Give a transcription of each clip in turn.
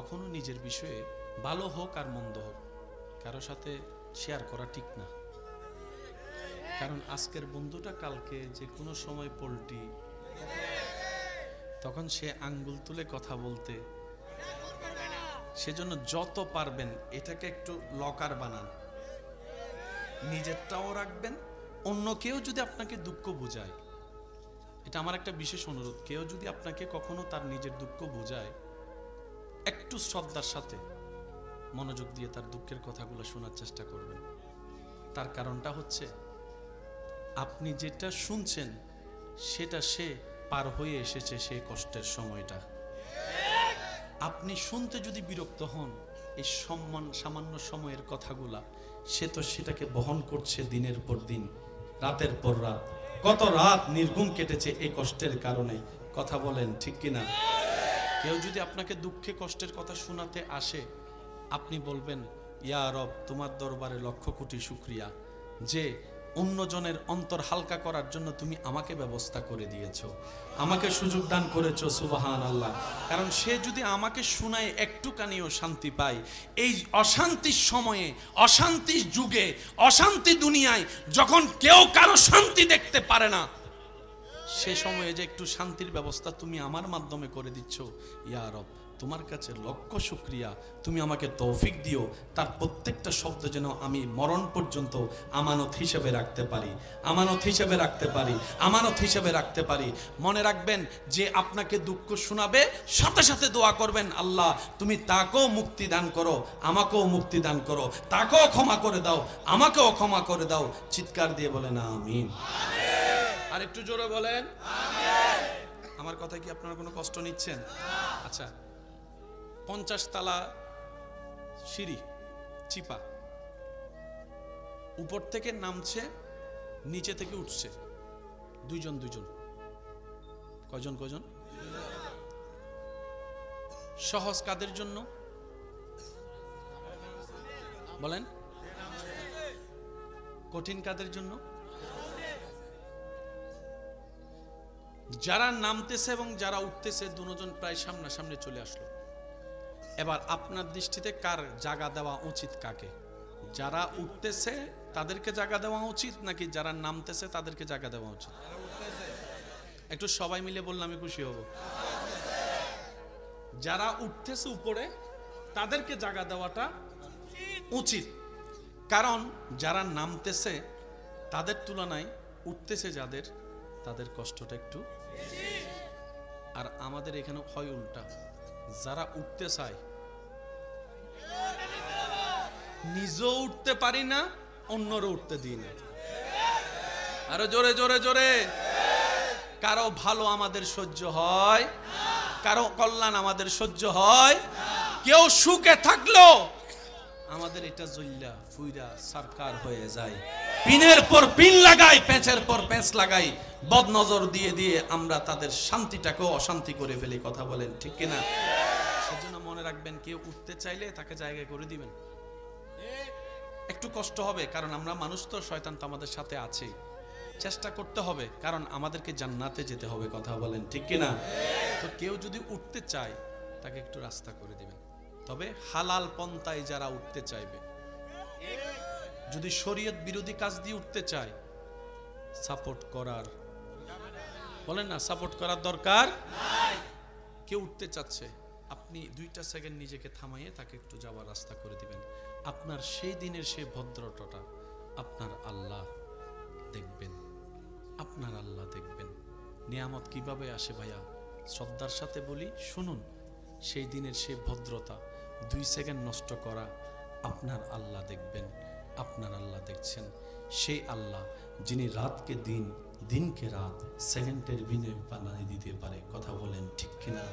কখনো নিজের বিষয়ে ভালো হোক আর মন্দ হোক কারো সাথে শেয়ার করা ঠিক না। কারণ আজকের বন্ধুটা কালকে যে কোনো সময় পল্টি, তখন সে আঙ্গুল তুলে কথা বলতে। সেজন্য যত পারবেন এটাকে একটু লকার বানান, নিজেরটাও রাখবেন। অন্য কেউ যদি আপনাকে দুঃখ বুঝায়, এটা আমার একটা বিশেষ অনুরোধ, কেউ যদি আপনাকে কখনো তার নিজের দুঃখ বুঝায়, একটু শ্রদ্ধার সাথে মনোযোগ দিয়ে তার দুঃখের কথাগুলো শোনার চেষ্টা করবেন। তার কারণটা হচ্ছে আপনি যেটা শুনছেন সেটা সে পার হয়ে এসেছে সেই কষ্টের সময়টা। আপনি শুনতে যদি বিরক্ত হন এই সামান্য সময়ের কথাগুলা, সে তো সেটাকে বহন করছে দিনের পর দিন, রাতের পর রাত। কত রাত নির্ঘুম কেটেছে এই কষ্টের কারণে। কথা বলেন ঠিক কিনা? কেউ যদি আপনাকে দুঃখে কষ্টের কথা শোনাতে আসে, আপনি বলবেন, ইয়া রব, তোমার দরবারে লক্ষ কোটি শুকরিয়া যে অন্যজনের অন্তর হালকা করার জন্য তুমি আমাকে ব্যবস্থা করে দিয়েছো, আমাকে সুযোগ দান করেছো। সুবহানাল্লাহ। কারণ সে যদি আমাকে শোনায় একটুখানিও শান্তি পায়, এই অশান্তির সময়ে, অশান্তির যুগে, অশান্তি দুনিয়ায় যখন কেউ কারো শান্তি দেখতে পারে না, সে সময়ে যে একটু শান্তির ব্যবস্থা তুমি আমার মাধ্যমে করে দিচ্ছ, ইয়া রব, তোমার কাছে লক্ষ শুকরিয়া। তুমি আমাকে তৌফিক দিও তার প্রত্যেকটা শব্দ যেন আমি মরণ পর্যন্ত আমানত হিসেবে রাখতে পারি, আমানত হিসেবে রাখতে পারি, আমানত হিসেবে রাখতে পারি। মনে রাখবেন, যে আপনাকে দুঃখ শোনাবে সাথে সাথে দোয়া করবেন, আল্লাহ তুমি তাকেও মুক্তি দান করো, আমাকেও মুক্তি দান করো, তাকেও ক্ষমা করে দাও, আমাকেও ক্ষমা করে দাও। চিৎকার দিয়ে বলেন আমিন। আর একটু জোরে বলেন আমিন। আমার কথা কি আপনারা কোনো কষ্ট নিচ্ছেন? আচ্ছা, 50 তলা সিঁড়ি চিপা, উপর থেকে নামছে, নিচে থেকে উঠছে দুইজন দুইজন। কয়জন কয়জন? সহজ কাদের জন্য বলেন? কঠিন কাদের জন্য? যারা নামতেছে এবং যারা উঠতেছে দুজন প্রায় সামনাসামনি চলে আসলো। এবার আপনার দৃষ্টিতে কার জায়গা দেওয়া উচিত? কাকে? যারা উঠতেছে তাদেরকে জায়গা দেওয়া উচিত নাকি যারা নামতেছে তাদেরকে জায়গা দেওয়া উচিত? একটু সবাই মিলে বললে আমি খুশি হব। যারা উঠতেছে উপরে তাদেরকে জায়গা দেওয়াটা উচিত, কারণ যারা নামতেছে তাদের তুলনায় উঠতেছে যাদের, তাদের কষ্টটা একটু। আর আমাদের এখানে হয় উল্টা, যারা উঠতে চায় নিজেও উঠতে পারি না, অন্যরও উঠতে দিই না। আরো জোরে জোরে জোরে। কারো ভালো আমাদের সহ্য হয়, কারো কল্যাণ আমাদের সহ্য হয়, কেউ সুখে থাকলো আমাদের এটা জল্লা ফুইরা সরকার হয়ে যায়। পিনের পর পিন লাগাই, পেঁচের পর পেঁচ লাগাই, বদনজর দিয়ে দিয়ে আমরা তাদের শান্তিটাকেও অশান্তি করে ফেলি। কথা বলেন ঠিক কিনা? সেজন্য মনে রাখবেন, কেউ উঠতে চাইলে তাকে জায়গায় করে দিবেন। একটু কষ্ট হবে, কারণ আমরা মানুষ তো, শয়তান তো আমাদের সাথে আছে। চেষ্টা করতে হবে, কারণ আমাদেরকে জান্নাতে যেতে হবে। কথা বলেন ঠিক কিনা? তো কেউ যদি উঠতে চায় তাকে একটু রাস্তা করে দিবেন। তবে হালাল পন্থায় যারা উঠতে চাইবে, যদি শরীয়ত বিরোধী কাজ দিয়ে উঠতে চায়, সাপোর্ট করার, বলেন না, সাপোর্ট করার দরকার নাই। কেউ উঠতে চাচ্ছে, আপনি 2টা সেকেন্ড নিজেকে থামাইয়ে তাকে একটু যাওয়ার রাস্তা করে দিবেন। আপনার সেই দিনের সেই ভদ্রতাটা আপনার আল্লাহ দেখবেন, আপনার আল্লাহ দেখবেন। নিয়ামত কিভাবে আসে ভাইয়া? শ্রদ্ধার সাথে বলি, শুনুন, সেই দিনের সেই ভদ্রতা 2 সেকেন্ড নষ্ট করা আপনার আল্লাহ দেখবেন। আপনার আল্লাহ দেখছেন, সেই আল্লাহ যিনি রাতকে দিন, দিনকে রাত, সেকেন্ডের বিনিময়ে বানিয়ে দিতে পারে। কথা বলেন ঠিক কিনা?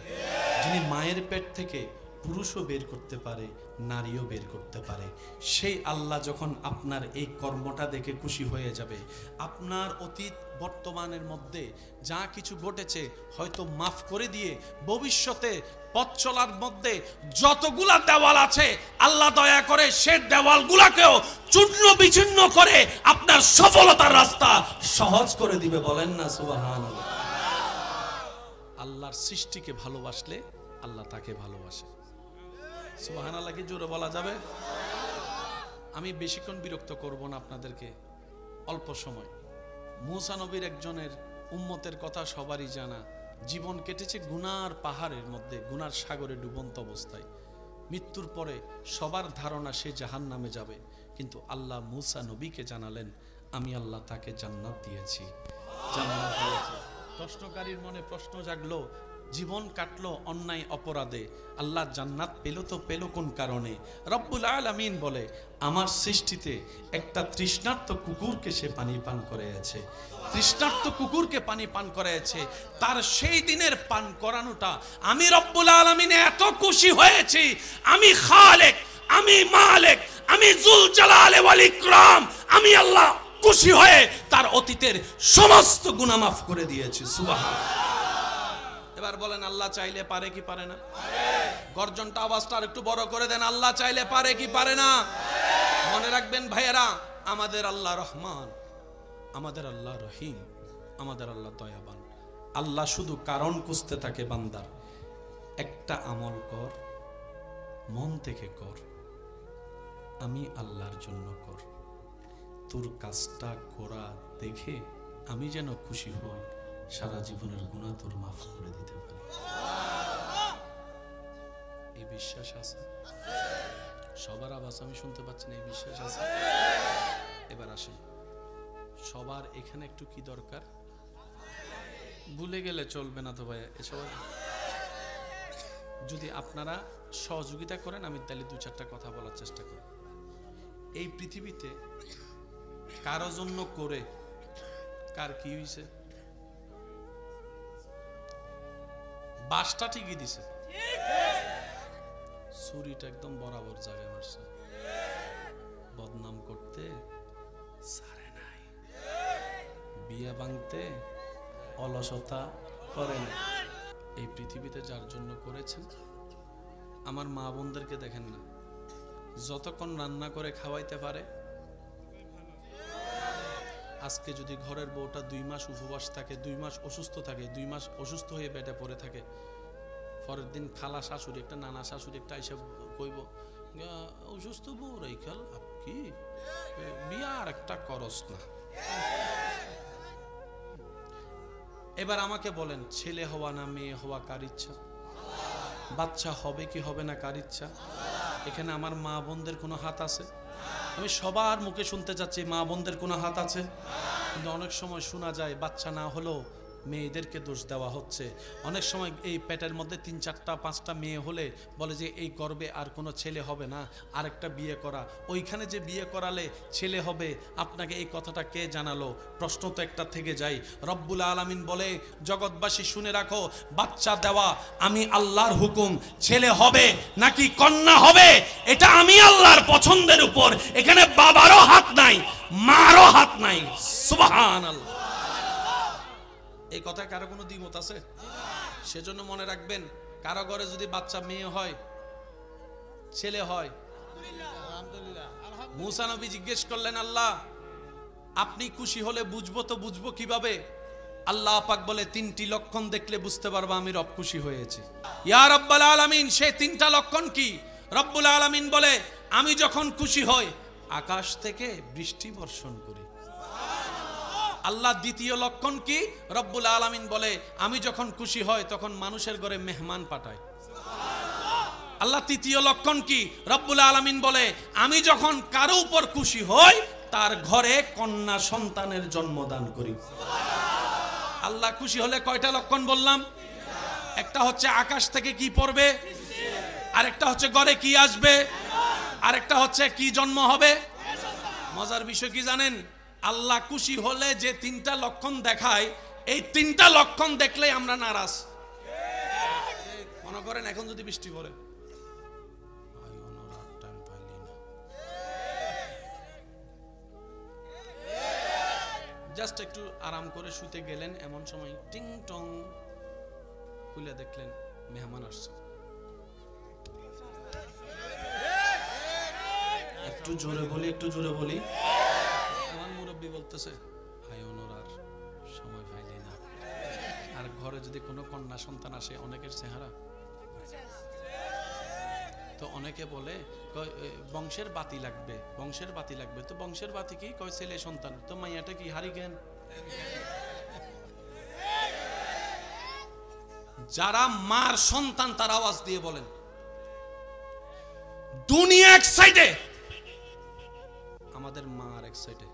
যিনি মায়ের পেট থেকে পুরুষও বের করতে পারে, নারীও বের করতে পারে, সেই আল্লাহ যখন আপনার এই কর্মটা দেখে খুশি হয়ে যাবে, আপনার অতীত বর্তমানের মধ্যে যা কিছু ঘটেছে হয়তো মাফ করে দিয়ে ভবিষ্যতে পথ চলার মধ্যে যতগুলা দেওয়াল আছে, আল্লাহ দয়া করে সে দেওয়ালগুলাকেও চূর্ণ বিচূর্ণ করে আপনার সফলতার রাস্তা সহজ করে দিবে। বলেন না সুবহানাল্লাহ। আল্লাহর সৃষ্টিকে ভালোবাসলে আল্লাহ তাকে ভালোবাসে। সুবহানাল্লাহ কি জোরে বলা যাবে? আমি বেশিক্ষণ বিরক্ত করব না আপনাদেরকে, অল্প সময়। মূসা নবীর একজনের উম্মতের কথা সবারই জানা। জীবন কেটেছে গুনার পাহাড়ের মধ্যে, গুনার সাগরে ডুবন্ত অবস্থায়। মৃত্যুর পরে সবার ধারণা সে জাহান্নামে যাবে, কিন্তু আল্লাহ মূসা নবীকে জানালেন, আমি আল্লাহ তাকে জান্নাত দিয়েছি, জান্নাত দিয়েছি। প্রশ্নকারীর মনে প্রশ্ন জাগলো, জীবন কাটলো অন্যায় অপরাধে, আল্লাহ জান্নাত পেল তো পেল কোন কারণে? রব্বুল আলামিন বলে, আমার সৃষ্টিতে একটা তৃষ্ণার্ত কুকুরকে সে পানি পান করেছে, তৃষ্ণার্ত কুকুরকে পানি পান করেছে। তার সেই দিনের পান করানোটা আমি রব্বুল আলামিন এত খুশি হয়েছি, আমি খালেক, আমি মালিক, আমি যুল জালাল ওয়াল ইকরাম, আমি আল্লাহ খুশি হয়ে তার অতীতের সমস্ত গুনাহ মাফ করে দিয়েছি। সুবহানাল্লাহ। এবার বলেন, আল্লাহ চাইলে পারে কি পারে না? গর্জনটা আওয়াজটা আর একটু বড় করে দেন, আল্লাহ চাইলে পারে কি পারে না? মনে রাখবেন ভাইয়েরা, আমাদের আল্লাহ রহমান, আমাদের আল্লাহ রহিম, আমাদের আল্লাহ দয়াবান। আল্লাহ শুধু কারণ খুঁজতে থাকে বান্দার, একটা আমল কর, মন থেকে কর, আমি আল্লাহর জন্য কর, তোর কাজটা করা দেখে আমি যেন খুশি হই, সারা জীবনের গুনাহ তোর মাফ করে দিতে পারি। এই বিশ্বাস আছে? সবার আওয়াজ আমি শুনতে পাচ্ছি না, এই বিশ্বাস আছে? এবার আসেন, সবার এখানে একটু কি দরকার? ভুলে গেলে চলবে না তো ভাই, এসব যদি আপনারা সহযোগিতা করেন আমি তাহলে দু চারটা কথা বলার চেষ্টা করি। এই পৃথিবীতে কারো জন্য করে কার কি হয়েছে? বাসটা ঠিকই দিছে, ছুরিটা একদম বরাবর জায়গায় মারছে, বদনাম করতে ছাড়ে নাই, বিয়ে ভাঙতে অলসতা করে না। এই পৃথিবীতে যার জন্য করেছেন, আমার মা বোনদেরকে দেখেন না, যতক্ষণ রান্না করে খাওয়াইতে পারে। আজকে যদি ঘরের বউটা 2 মাস উপবাস থাকে, 2 মাস অসুস্থ থাকে, 2 মাস অসুস্থ হয়ে বেডে পড়ে থাকে, পরের দিন খালা শাশুড়ি একটা, নানা শাশুড়ি একটা এসে কইব, অসুস্থ বউ রাইখাল কি বিয়ার একটা করস না। এবার আমাকে বলেন, ছেলে হওয়া না মেয়ে হওয়া কার ইচ্ছা? বাচ্চা হবে কি হবে না কার ইচ্ছা? এখানে আমার মা বোনদের কোনো হাত আছে? আমি সবার মুখে শুনতে চাচ্ছি, মা বোনদের কোনো হাত আছে? কিন্তু অনেক সময় শোনা যায় বাচ্চা না হলেও মেয়েদেরকে দোষ দেওয়া হচ্ছে। অনেক সময় এই পেটের মধ্যে 3, 4, 5টা মেয়ে হলে বলে যে এই গর্ভে আর কোনো ছেলে হবে না, আরেকটা বিয়ে করা। ওইখানে যে বিয়ে করালে ছেলে হবে, আপনাকে এই কথাটা কে জানালো? প্রশ্ন তো একটা থেকে যায়। রব্বুল আলামিন বলে, জগৎবাসী শুনে রাখো, বাচ্চা দেওয়া আমি আল্লাহর হুকুম, ছেলে হবে নাকি কন্যা হবে এটা আমি আল্লাহর পছন্দের উপর। এখানে বাবারও হাত নাই, মারও হাত নাই। সুবহানাল্লাহ। এই কথায় কারো কোনো দ্বিমত আছে? সেজন্য মনে রাখবেন, কারো ঘরে যদি বাচ্চা মেয়ে হয়, ছেলে হয়, মূসা নবী জিজ্ঞেস করলেন, আল্লাহ আপনি খুশি হলে বুঝবো তো বুঝবো কিভাবে? আল্লাহ পাক বলে, 3টি লক্ষণ দেখলে বুঝতে পারবা আমি রব খুশি হয়েছি। ইয়া রাব্বাল আলামিন, সেই 3টা লক্ষণ কি? রব্বুল আলামিন বলে, আমি যখন খুশি হই আকাশ থেকে বৃষ্টি বর্ষণ করি। আল্লাহ দ্বিতীয় লক্ষণ কি? রব্বুল আলামিন বলে, আমি যখন খুশি হই তখন মানুষের ঘরে মেহমান পাঠায়। আল্লাহ তৃতীয় লক্ষণ কি? রব্বুল আলামিন বলে, আমি যখন কারো উপর খুশি হই তার ঘরে কন্যা সন্তানের জন্মদান করি। আল্লাহ খুশি হলে কয়টা লক্ষণ বললাম? একটা হচ্ছে আকাশ থেকে কি পড়বে, আরেকটা হচ্ছে ঘরে কি আসবে, আরেকটা হচ্ছে কি জন্ম হবে। মজার বিষয় কি জানেন? আল্লাহ খুশি হলে যে 3টা লক্ষণ দেখায়, এই 3টা লক্ষণ দেখলেই আমরা নারাজ। মনে করেন এখন যদি বৃষ্টি পড়ে, জাস্ট একটু আরাম করে শুতে গেলেন, এমন সময় টিং টং খুলে দেখলেন মেহমান আসছে। একটু জোরে বলি, একটু জোরে বলি। আমার মুরব্বী বলতেছে, আয়নর আর সময় পাইলি না। আর ঘরে যদি কোনো কন্যা সন্তান আসে, অনেকের চেহারা তো অনেকে বলে বংশের বাতি লাগবে, বংশের বাতি লাগবে। তো বংশের বাতি কি? কয় ছেলে সন্তান। তো মাইয়াটা কি হারিকেন? যারা মার সন্তান তার আওয়াজ দিয়ে বলেন দুনিয়া এক সাইডে, আমাদের মা আর এক সাইডে।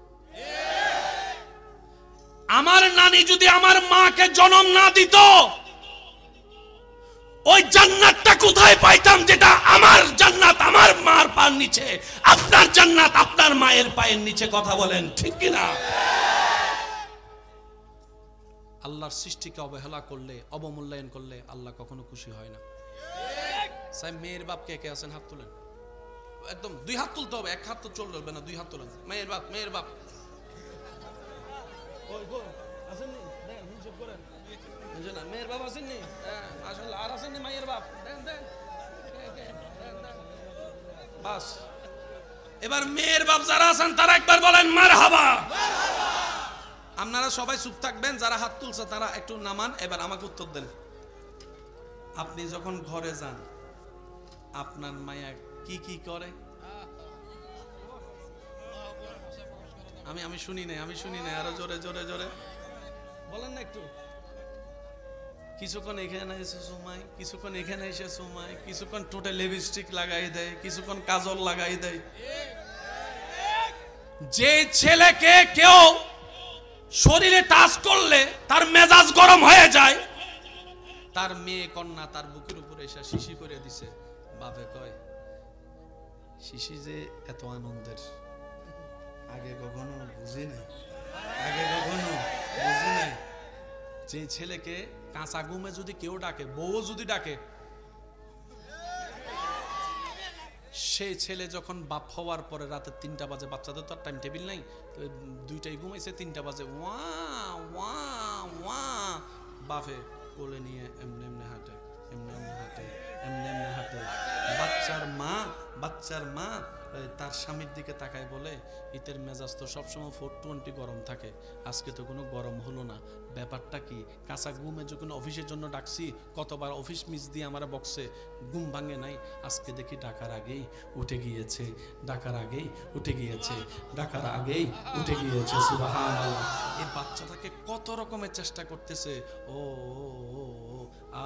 আমার নানি যদি আমার মাকে জন্ম না দিত, ওই জান্নাতটা কোথায় পাইতাম? যেটা আমার জান্নাত আমার মার পায়ের নিচে, আপনার জান্নাত আপনার মায়ের পায়ের নিচে। কথা বলেন ঠিক কিনা? আল্লাহর সৃষ্টিকে অবহেলা করলে, অবমূল্যায়ন করলে আল্লাহ কখনো খুশি হয় না। সাহেব, মেয়ের বাপ কে কে আছেন? হাত তুলেন। একদম দুই হাত তুলতে হবে, এক হাত তো চলবে না, দুই হাত তুলেন। মেয়ের বাপ, মেয়ের বাপ মেয়ের বাপ আসেননি? আসলে আর আসেননি মায়ের বাপ? বাস, এবার মেয়ের বাপ যারা আছেন তারা একবার বলেন মারহাবা। আপনারা সবাই চুপ থাকবেন, যারা হাত তুলছে তারা একটু নামান। এবার আমাকে উত্তর দেন, আপনি যখন ঘরে যান আপনার মায়া কি কি করে? আমি শুনি নাই, আমি শুনি নাই, আরো জোরে জোরে জোরে বলেন না একটু। কিছুক্ষণ এখানে এসে সুমাই, কিছুক্ষণ এখানে এসে সুমাই, কিছুক্ষণ টোটাল লিপস্টিক লাগাই দেয়, কিছুক্ষণ কাজল লাগাই দেয়। যে ছেলেকে কেউ শরীরে টাচ করলে তার মেজাজ গরম হয়ে যায়, তার মেয়ে কন্যা তার বুকের উপরে এসে শিশি করে দিছে। বাপে কয় শিশি যে এত আনন্দের আগে কখনো বুঝি নাই, আগে কখনো বুঝি নাই। যে ছেলেকে কাঁচা ঘুমে যদি কেউ ডাকে, বউ যদি ডাকে, সেই ছেলে যখন বাপ হওয়ার পরে রাতে 3টা বাজে, বাচ্চাদের তো আর টাইম টেবিল নাই, তো 2টায় ঘুমাইছে, 3টা বাজে ওয়া ওয়া ওয়া, বাপে কোলে নিয়ে এমনি এমনি হাঁটে, এমনি এমনি হাঁটে, এমনি এমনি হাঁটে। বাচ্চার মা তার স্বামীর দিকে তাকায় বলে, ইতের মেজাজ তো সবসময় 420 গরম থাকে, আজকে তো কোনো গরম হলো না। ব্যাপারটা কি? কাঁচা ঘুমে যখন অফিসের জন্য ডাকছি, কতবার অফিস মিস দিয়ে আমার বক্সে ঘুম ভাঙে নাই, আজকে দেখি ডাকার আগেই উঠে গিয়েছে, ডাকার আগেই উঠে গিয়েছে, ডাকার আগেই উঠে গিয়েছে। সুবহানাল্লাহ। এই বাচ্চাটাকে কত রকমের চেষ্টা করতেছে, ও আ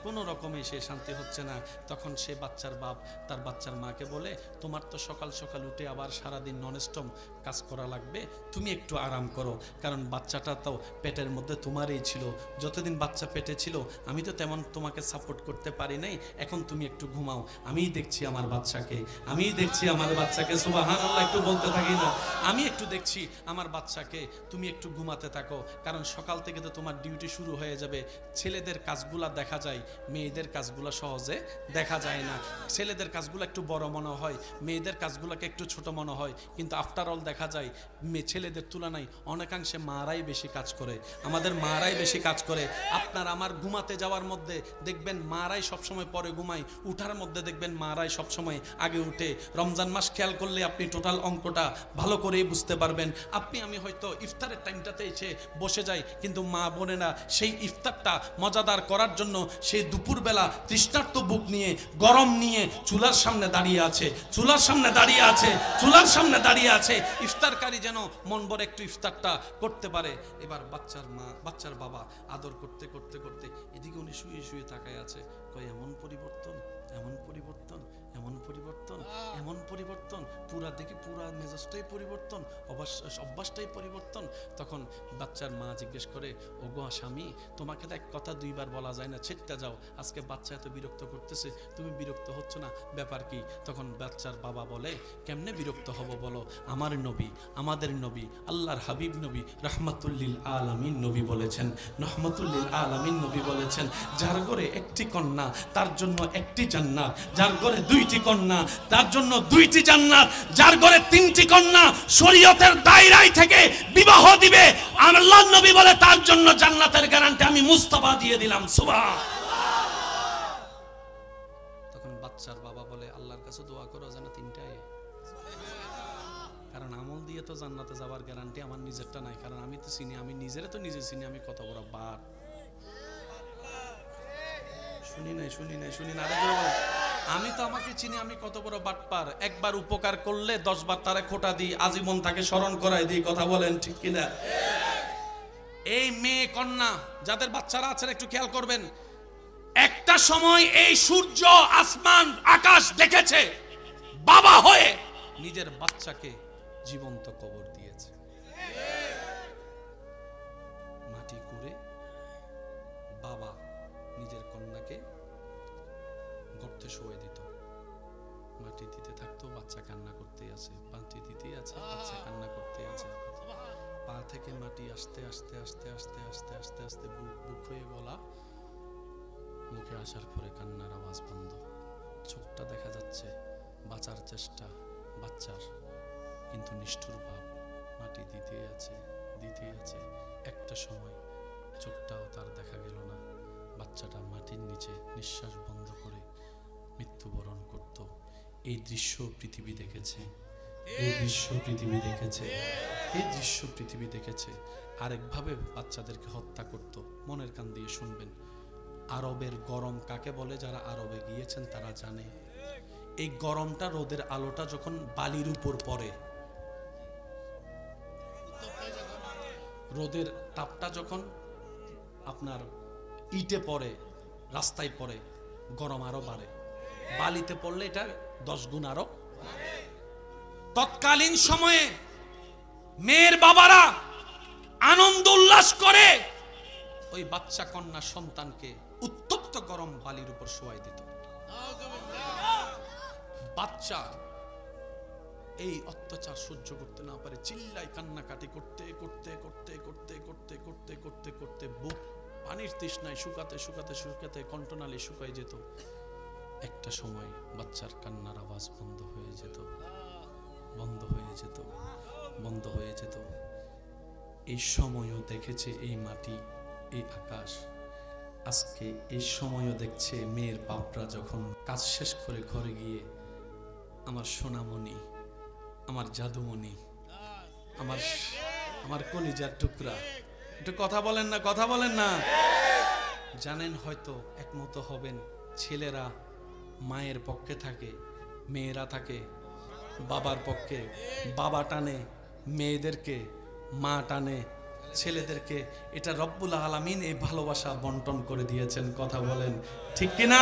কোনো রকমে সে শান্তি হচ্ছে না। তখন সে বাচ্চার বাপ তার বাচ্চার মাকে বলে, তোমার তো সকাল সকাল উঠে আবার সারাদিন ননস্টপ কাজ করা লাগবে, তুমি একটু আরাম করো, কারণ বাচ্চাটা তো পেটের মধ্যে তোমারই ছিল, যতদিন বাচ্চা পেটে ছিল আমি তো তেমন তোমাকে সাপোর্ট করতে পারি নাই, এখন তুমি একটু ঘুমাও, আমিই দেখছি আমার বাচ্চাকে, আমিই দেখছি আমার বাচ্চাকে। সুবহানাল্লাহ, একটু বলতে থাকি না, আমি একটু দেখছি আমার বাচ্চাকে, তুমি একটু ঘুমাতে থাকো, কারণ সকাল থেকে তো তোমার ডিউটি শুরু হয়ে যাবে। ছেলেদের কাজগুলা দেখা যায়, মেয়েদের কাজগুলো সহজে দেখা যায় না। ছেলেদের কাজগুলো একটু বড় মনে হয়, মেয়েদের কাজগুলোকে একটু ছোট মনে হয়, কিন্তু আফটার অল দেখা যায় ছেলেদের তুলনায় অনেকাংশে মারাই বেশি কাজ করে, আমাদের মারাই বেশি কাজ করে। আপনার আমার ঘুমাতে যাওয়ার মধ্যে দেখবেন মারাই সবসময় পরে ঘুমায়, উঠার মধ্যে দেখবেন মারাই সবসময় আগে উঠে। রমজান মাস খেয়াল করলে আপনি টোটাল অঙ্কটা ভালো করেই বুঝতে পারবেন। আপনি আমি হয়তো ইফতারের টাইমটাতে এসে বসে যাই, কিন্তু মা বোনেরা সেই ইফতারটা মজাদার করার জন্য সেই দুপুরবেলা তৃষ্ণার্ত বুক নিয়ে গরম নিয়ে চুলার সামনে দাঁড়িয়ে আছে, চুলার সামনে দাঁড়িয়ে আছে, চুলার সামনে দাঁড়িয়ে আছে, ইফতারকারী যেন মন ভরে একটু ইফতারটা করতে পারে। এবার বাচ্চার মা বাচ্চার বাবা আদর করতে করতে করতে এদিকে উনি শুয়ে শুয়ে তাকায় আছে, কয় এমন পরিবর্তন, এমন পরিবর্তন, এমন পরিবর্তন, এমন পরিবর্তন, পুরা দেখি পুরা মেজাজটাই পরিবর্তন, অভ্যাসটাই পরিবর্তন। তখন বাচ্চার মা জিজ্ঞেস করে, ওগো স্বামী, তোমাকে তো এক কথা দুইবার বলা যায় না, ছেড়তে যাও, আজকে বাচ্চা এত বিরক্ত করতেছে, তুমি বিরক্ত হচ্ছ না, ব্যাপার কি? তখন বাচ্চার বাবা বলে, কেমনে বিরক্ত হব বলো, আমার নবী, আমাদের নবী, আল্লাহর হাবিব নবী রহমাতুল্লিল আলামিন নবী বলেছেন, রহমাতুল্লিল আলামিন নবী বলেছেন, যার ঘরে একটি কন্যা তার জন্য একটি জান্নাত, যার ঘরে 2টি কন্যা তার জন্য 2টি জান্নাত, যার ঘরে 3টি কন্যা শরীয়তের দায়রায় থেকে বিবাহ দিবে, আল্লাহর নবী বলে তার জন্য জান্নাতের গ্যারান্টি আমি মুস্তাফা দিয়ে দিলাম। সুবহানাল্লাহ। তখন বাচ্চার বাবা বলে, আল্লাহর কাছে দোয়া করো যেন 3টাই, কারণ আমল দিয়ে তো জান্নাতে যাওয়ার গ্যারান্টি আমার নিজেরটা নাই, কারণ আমি তো চিনি, আমি নিজেরে তো নিজে চিনি, আমি কত বড় বার। শুনি নাই, শুনি নাই, শুনি না, আমাকে চিনি আমি কত বড় বাটপার, একবার উপকার করলে 10 বার তারে খোটা দিই, আজীবন তাকে স্মরণ করাই দিই। কথা বলেন ঠিক কিনা? এই মেয়ে কন্যা যাদের বাচ্চারা আছেন একটু খেয়াল করবেন, একটা সময় এই সূর্য আসমান আকাশ দেখেছে, বাবা হয়ে নিজের বাচ্চাকে জীবন্ত কবর দিয়েছে। মাটি কুড়ে বাবা নিজের কন্যাকে গর্তে শুয়ে দিত, মাটি দিতে থাকতো, বাচ্চা কান্না করতে আছে, মাটি দিতে আছে, বাচ্চা কান্না করতে আছে। পা থেকে মাটি আস্তে আস্তে আস্তে আস্তে আস্তে আস্তে আস্তে বুক হয়ে গলা, মুখে আসার পরে কান্নার আওয়াজ বন্ধ, চোখটা দেখা যাচ্ছে, বাঁচার চেষ্টা বাচ্চার, কিন্তু নিষ্ঠুর ভাব, মাটি দিতেই আছে দিতেই আছে। একটা সময় চোখটাও তার দেখা গেল না, বাচ্চাটা মাটির নিচে নিঃশ্বাস বন্ধ করে মৃত্যুবরণ করত। এই দৃশ্য পৃথিবী দেখেছে, এই দৃশ্য পৃথিবী দেখেছে, এই দৃশ্য পৃথিবী দেখেছে। আরেকভাবে বাচ্চাদেরকে হত্যা করত। মনের কান দিয়ে শুনবেন, আরবের গরম কাকে বলে? যারা আরবে গিয়েছেন তারা জানে। এই গরমটা, রোদের আলোটা যখন বালির উপর পড়ে, রোদের তাপটা যখন আপনার ইটে পড়ে, রাস্তায় পড়ে, গরম আরো বাড়ে। বালিতে পড়লে এটা 10 গুণ আরো। তৎকালীন সময়ে মেয়ের বাবারা আনন্দ উল্লাস করে ওই বাচ্চা কন্যা সন্তানকে উত্তপ্ত গরম বালির উপর শোয়াই দিত। বাচ্চা এই অত্যাচার সহ্য করতে না পারে চিল্লাই কান্নাকাটি করতে করতে করতে করতে করতে করতে করতে করতে বুক পানির তৃষ্ণায় শুকাতে শুকাতে শুকাতে কণ্ঠনালী শুকাই যেত। একটা সময় বাচ্চার কান্নার আওয়াজ বন্ধ হয়ে যেত, বন্ধ হয়ে যেত, বন্ধ হয়ে যেত। এই সময়ও দেখেছে এই মাটি, এই আকাশ। আজকে এই সময়ও দেখছে মেয়ের বাপরা যখন কাজ শেষ করে ঘরে গিয়ে, আমার সোনামণি, আমার জাদুমণি, আমার কলিজার টুকরা, একটু কথা বলেন না, কথা বলেন না। জানেন হয়তো একমত হবেন, ছেলেরা মায়ের পক্ষে থাকে, মেয়েরা থাকে বাবার পক্ষে। বাবা টানে মেয়েদেরকে, মা টানে ছেলেদেরকে। এটা রব্বুল আলামিন এই ভালোবাসা বন্টন করে দিয়েছেন। কথা বলেন ঠিক কিনা?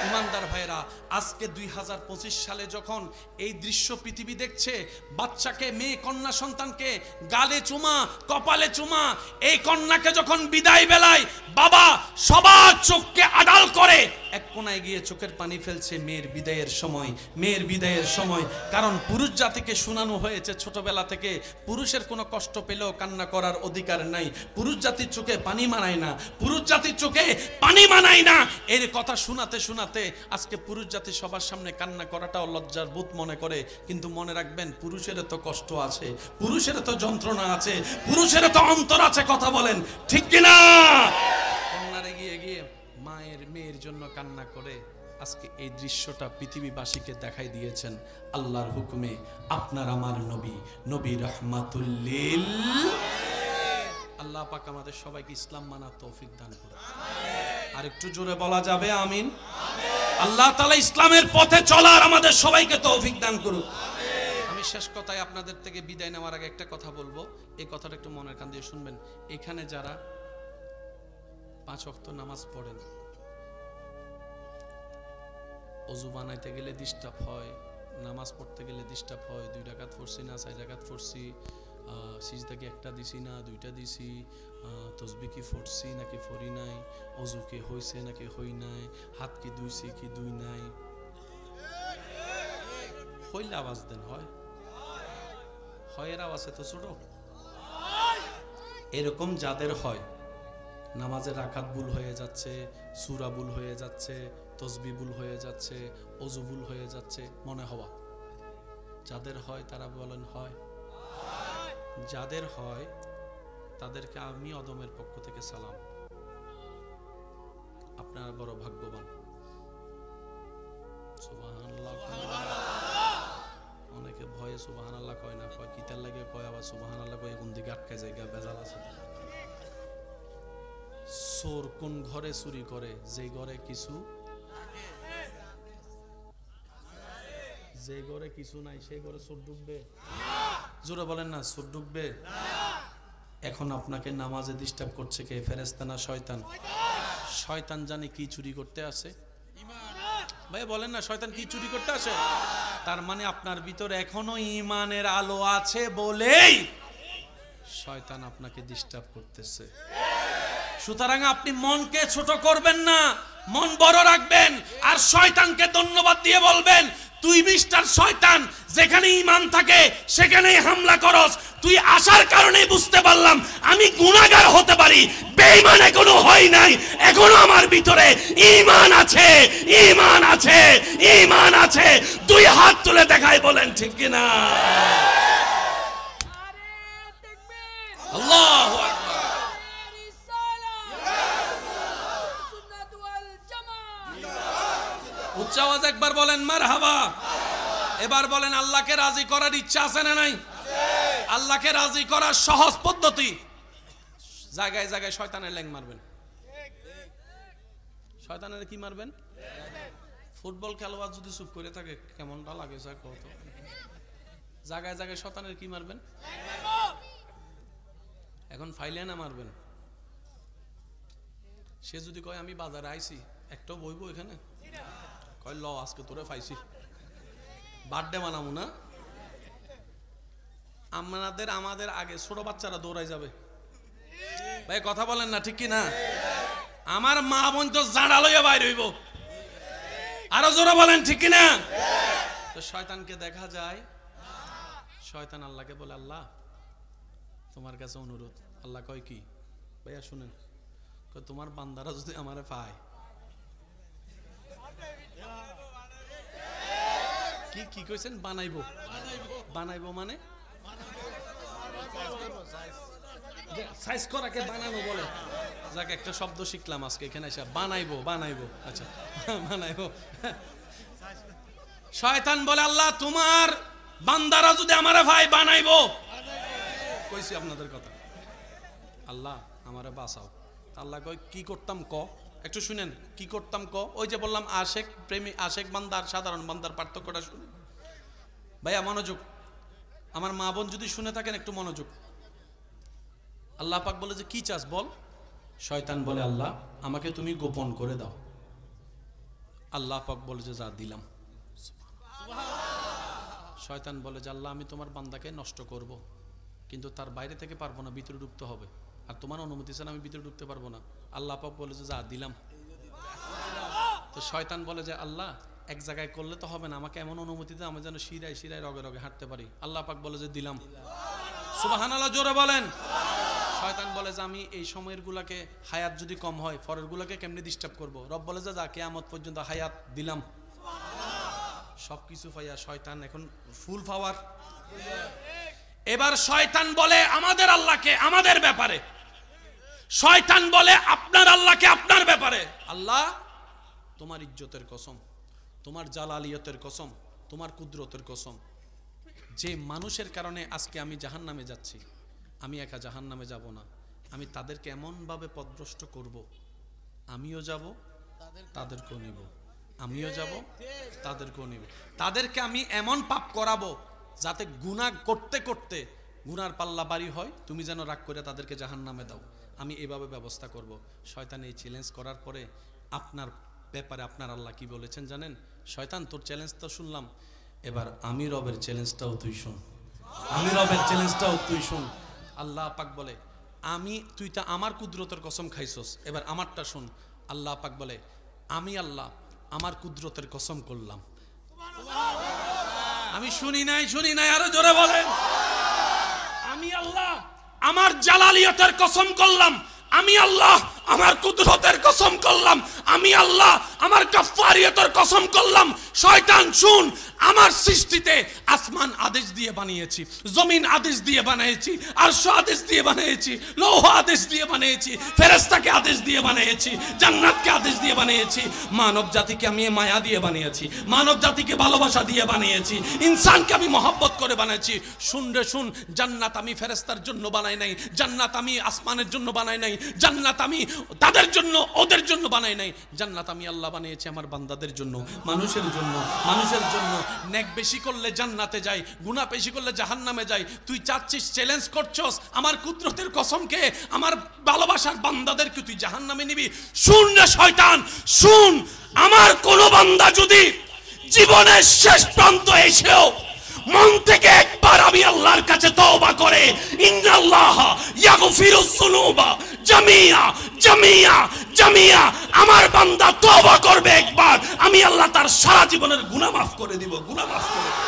ইমানদার ভাইরা, আজকে 2025 সালে যখন এই দৃশ্য পৃথিবী দেখছে, বাচ্চাকে, মেয়ে কন্যা সন্তানকে গালে চুমা, কপালে চুমা, এই কন্যাকে যখন বিদায় বেলায় বাবা সবার চোখকে আড়াল করে এক কোনায় গিয়ে চোখের পানি ফেলছে মেয়ের বিদায়ের সময়, মেয়ের বিদায়ের সময়। কারণ পুরুষ জাতিকে শোনানো হয়েছে ছোটবেলা থেকে, পুরুষের কোনো কষ্ট পেলেও কান্না করার অধিকার নাই, পুরুষ জাতির চোখে পানি মানায় না, পুরুষ জাতির চোখে পানি মানায় না। এর কথা শোনাতে শোনাতে আজকে পুরুষ জাতি সবার সামনে কান্না করাটাও লজ্জার বোধ মনে করে। কিন্তু মনে রাখবেন, পুরুষেরও তো কষ্ট আছে, পুরুষেরও তো যন্ত্রণা আছে, পুরুষেরও তো অন্তর আছে। কথা বলেন ঠিক কিনা? কন্যারে গিয়ে গিয়ে মায়ের, মেয়ের জন্য কান্না করে আজকে এই দৃশ্যটা পৃথিবীবাসীকে দেখাই দিয়েছেন আল্লাহর হুকুমে। আপনার আমার নবী, নবী রাহমাতুল লিল। আল্লাহ পাক আমাদের সবাইকে ইসলাম মানার তৌফিক দান করুন। আর একটু জোরে বলা যাবে আমিন? আল্লাহ তাআলা ইসলামের পথে চলার আমাদের সবাইকে তৌফিক দান করুন। আমি শেষ কথায় আপনাদের থেকে বিদায় নেওয়ার আগে একটা কথা বলবো, এই কথাটা একটু মনের কান দিয়ে শুনবেন। এখানে যারা 5 ওয়াক্ত নামাজ পড়েন, ওযু বানাইতে গেলে ডিস্টার্ব হয়, নামাজ পড়তে গেলে ডিস্টার্ব হয়, 2 রাকাত পড়ছি না 4 রাকাত পড়ছি, সিজদা কি একটা দিছি না 2টা দিছি, তসবিহ কি পড়ছি নাকি পড়ি নাই, ওযু কি হইছে নাকি হই নাই, হাত কি ধুইছি কি ধুই নাই, হইলে আওয়াজ দেন। হয় এর আওয়াজ এত ছোট? এরকম যাদের হয়, নামাজের রাকাত ভুল হয়ে যাচ্ছে, সূরা ভুল হয়ে যাচ্ছে, তসবিহ ভুল হয়ে যাচ্ছে, ওযু ভুল হয়ে যাচ্ছে, মনে হওয়া, যাদের হয় তারা বলেন হয়। যাদের হয় তাদেরকে আমি অদমের পক্ষ থেকে সালাম, আপনারা বড় ভাগ্যবান। সুবহানাল্লাহ। অনেকে ভয়ে সুবহানাল্লাহ কয় না, কয় কিতার লাগে কয়, আবার সুবহানাল্লাহ কয় কোন দিকে আটকে যায়, বেজাল আছে। চোর কোন ঘরে চুরি করে? যে ঘরে কিছু যে ঘরে কিছু নাই সেই ঘরে চোর ঢুকবে? জোরে বলেন না, চোর ঢুকবে? এখন আপনাকে নামাজে ডিস্টার্ব করছে কে? ফেরেশতা না শয়তান? শয়তান জানে কি চুরি করতে আসে। ভাই বলেন না, শয়তান কি চুরি করতে আসে? তার মানে আপনার ভিতরে এখনো ঈমানের আলো আছে বলেই শয়তান আপনাকে ডিস্টার্ব করতেছে। সুতরাং আপনি মনকে ছোট করবেন না, মন বড় রাখবেন, আর শয়তানকে ধন্যবাদ দিয়ে বলবেন, তুই মিস্টার শয়তান, যেখানে ঈমান থাকে সেখানেই হামলা করস। তুই আসার কারণেই বুঝতে পারলাম আমি গুনাহগার হতে পারি, বেঈমান এখনো হয় নাই, এখনো আমার ভিতরে ঈমান আছে, ঈমান আছে, ঈমান আছে। দুই হাত তুলে দেখাই, বলেন ঠিক কিনা? আল্লাহু আকবার। উচ্চ আওয়াজ একবার বলেন মারহাবা। এবার বলেন, আল্লাহকে রাজি করার ইচ্ছা আছে না নাই? আল্লাহকে রাজি করার সহজ পদ্ধতি, জায়গায় জায়গায় শয়তানের ল্যাং মারবেন। শয়তানের কি মারবেন? ফুটবল খেলোয়াড় যদি চুপ করে থাকে কেমনটা লাগে স্যার কত? জায়গায় জায়গায় শয়তানের কি মারবেন? এখন ফাইলে না মারবেন। সে যদি কয় আমি বাজারে আইছি, একটাও বইবো এখানে, কয় ল আজকে তোরে পাইছি, বার্থডে বানাবো না? আমাদের আগে ছোট বাচ্চারা দৌড়াই যাবে। ভাই কথা বলেন না, ঠিক কি না? আমার মা বোন তো জাঁড়া লইয়া বাইরে হইব। আরো জোরে বলেন ঠিক কি না? তো শয়তানকে দেখা যায়, শয়তান আল্লাহকে বলে, আল্লাহ তোমার কাছে অনুরোধ। আল্লাহ কয় কি? ভাইয়া শুনেন, তোমার বান্দারা যদি আমারে পায়, কি কি কইছেন? বানাইবো। বানাইবো মানে সাইজ করাকে বানানো বলে। যাক, একটা শব্দ শিখলাম আজকে এখানে এসে, বানাইবো। বানাইবো, আচ্ছা বানাইবো। শয়তান বলে, আল্লাহ তোমার বান্দারা যদি আমারে ভাই বানাইবো। কইছি আপনাদের কথা, আল্লাহ আমারে বাঁচাও। আল্লাহ কয় কি করতাম ক? একটু শুনেন, কি করতাম ক? ওই যে বললাম আশেক প্রেমী, আশেক বান্দার সাধারণ বান্দার পার্থক্যটা শুনে। ভাইয়া মনোযোগ, আমার মা বোন যদি শুনে থাকেন একটু মনোযোগ। আল্লাহ পাক বলে যে কি চাস বল? শয়তান বলে, আল্লাহ আমাকে তুমি গোপন করে দাও। আল্লাহ পাক বলে যে যা দিলাম। শয়তান বলে যে আল্লাহ আমি তোমার বান্দাকে নষ্ট করব, কিন্তু তার বাইরে থেকে পারবো না, ভিতরে ঢুকতে হবে, আর তোমার অনুমতি ছাড়া আমি ভিতরে ঢুকতে পারবো না। আল্লাহ পাক বলে যে যা দিলাম। তো শয়তান বলে যে আল্লাহ এক জায়গায় করলে তো হবে না, আমাকে এমন অনুমতি দাও আমি যেন শিরায় শিরায় রগে রগে হাঁটতে পারি। আল্লাহ পাক বলে যে দিলাম। সুবহানাল্লাহ, জোরে বলেন। শয়তান বলে যে আমি এই সময়ের গুলাকে হায়াত যদি কম হয়, পরের গুলাকে কেমনে ডিস্টার্ব করবো? রব বলে যে যা কিয়ামত পর্যন্ত হায়াত দিলাম। সবকিছু পাইয়া শয়তান এখন ফুল পাওয়ার। এবার শয়তান বলে আমাদের আল্লাহকে আমাদের ব্যাপারে, শয়তান বলে আপনার আল্লাহকে আপনার ব্যাপারে, আল্লাহ তোমার ইজ্জতের কসম, তোমার জালালিয়তের কসম, তোমার কুদরতের কসম, যে মানুষের কারণে আজকে আমি জাহান্নামে যাচ্ছি, আমি একা জাহান্নামে যাব না, আমি তাদেরকে এমনভাবে পথভ্রষ্ট করব, আমিও যাব তাদেরকেও নিব, আমিও যাব তাদেরকেও নিব, তাদেরকে আমি এমন পাপ করাবো যাতে গুনাহ করতে করতে গুনার পাল্লা বাড়ি হয়, তুমি যেন রাগ করে তাদেরকে জাহান্নামে দাও, আমি এভাবে ব্যবস্থা করব। শয়তান এই চ্যালেঞ্জ করার পরে আপনার ব্যাপারে আপনার আল্লাহ কি বলেছেন জানেন? শয়তান তোর চ্যালেঞ্জ তো শুনলাম, এবার আমি রবের চ্যালেঞ্জটাও তুই শুন, আমি রবের চ্যালেঞ্জটাও তুই শুন। আল্লাহ পাক বলে তুই তা আমার কুদরতের কসম খাইছস, এবার আমারটা শুন। আল্লাহ পাক বলে আমি আল্লাহ আমার কুদরতের কসম করলাম। আমি শুনি নাই, আরো জোরে বলেন। আমি আল্লাহ আমার জালালিয়তের কসম করলাম, আমি আল্লাহ আমার কুদরতের কসম করলাম, আমি আল্লাহ আমার গাফফারিয়তের কসম করলাম। শয়তান শুন, আমার সৃষ্টিতে আসমান আদেশ দিয়ে বানিয়েছি, জমিন আদেশ দিয়ে বানিয়েছি, আরশ আদেশ দিয়ে বানিয়েছি, লৌহ আদেশ দিয়ে বানিয়েছি, ফেরেশতাকে আদেশ দিয়ে বানিয়েছি, জান্নাতকে আদেশ দিয়ে বানিয়েছি, মানব জাতিকে আমি মায়া দিয়ে বানিয়েছি, মানব জাতিকে ভালোবাসা দিয়ে বানিয়েছি, ইনসানকে আমি মহব্বত করে বানিয়েছি। শুন রে শুন, জান্নাত আমি ফেরেশতার জন্য বানাই নাই, জান্নাত আমি আসমানের জন্য বানাই নাই, জান্নাত আমি তাদের জন্য ওদের জন্য বানাই নাই। জান্নাত আমি আল্লাহ বানিয়েছি আমার বান্দাদের জন্য, মানুষের জন্য। মানুষের জন্য নেক বেশি করলে জান্নাতে যাই, গুনাহ বেশি করলে জাহান্নামে যাই। তুই চাচ্ছিস, চ্যালেঞ্জ করছস আমার কুদরতের কসমকে, আমার ভালোবাসার বান্দাদেরকে তুই জাহান্নামে নিবি। শুন রে শয়তান, শুন, আমার কোন বান্দা যদি জীবনের শেষ প্রান্ত এসেও মন থেকে একবার আমি আল্লাহর কাছে তওবা করে, ইন্নাল্লাহ ইয়াগফিরুজ যুনুবা জামিয়া জামিয়া জামিয়া, আমার বান্দা তওবা করবে একবার, আমি আল্লাহ তার সারা জীবনের গুনাহ মাফ করে দিব, গুনাহ মাফ করে দিব।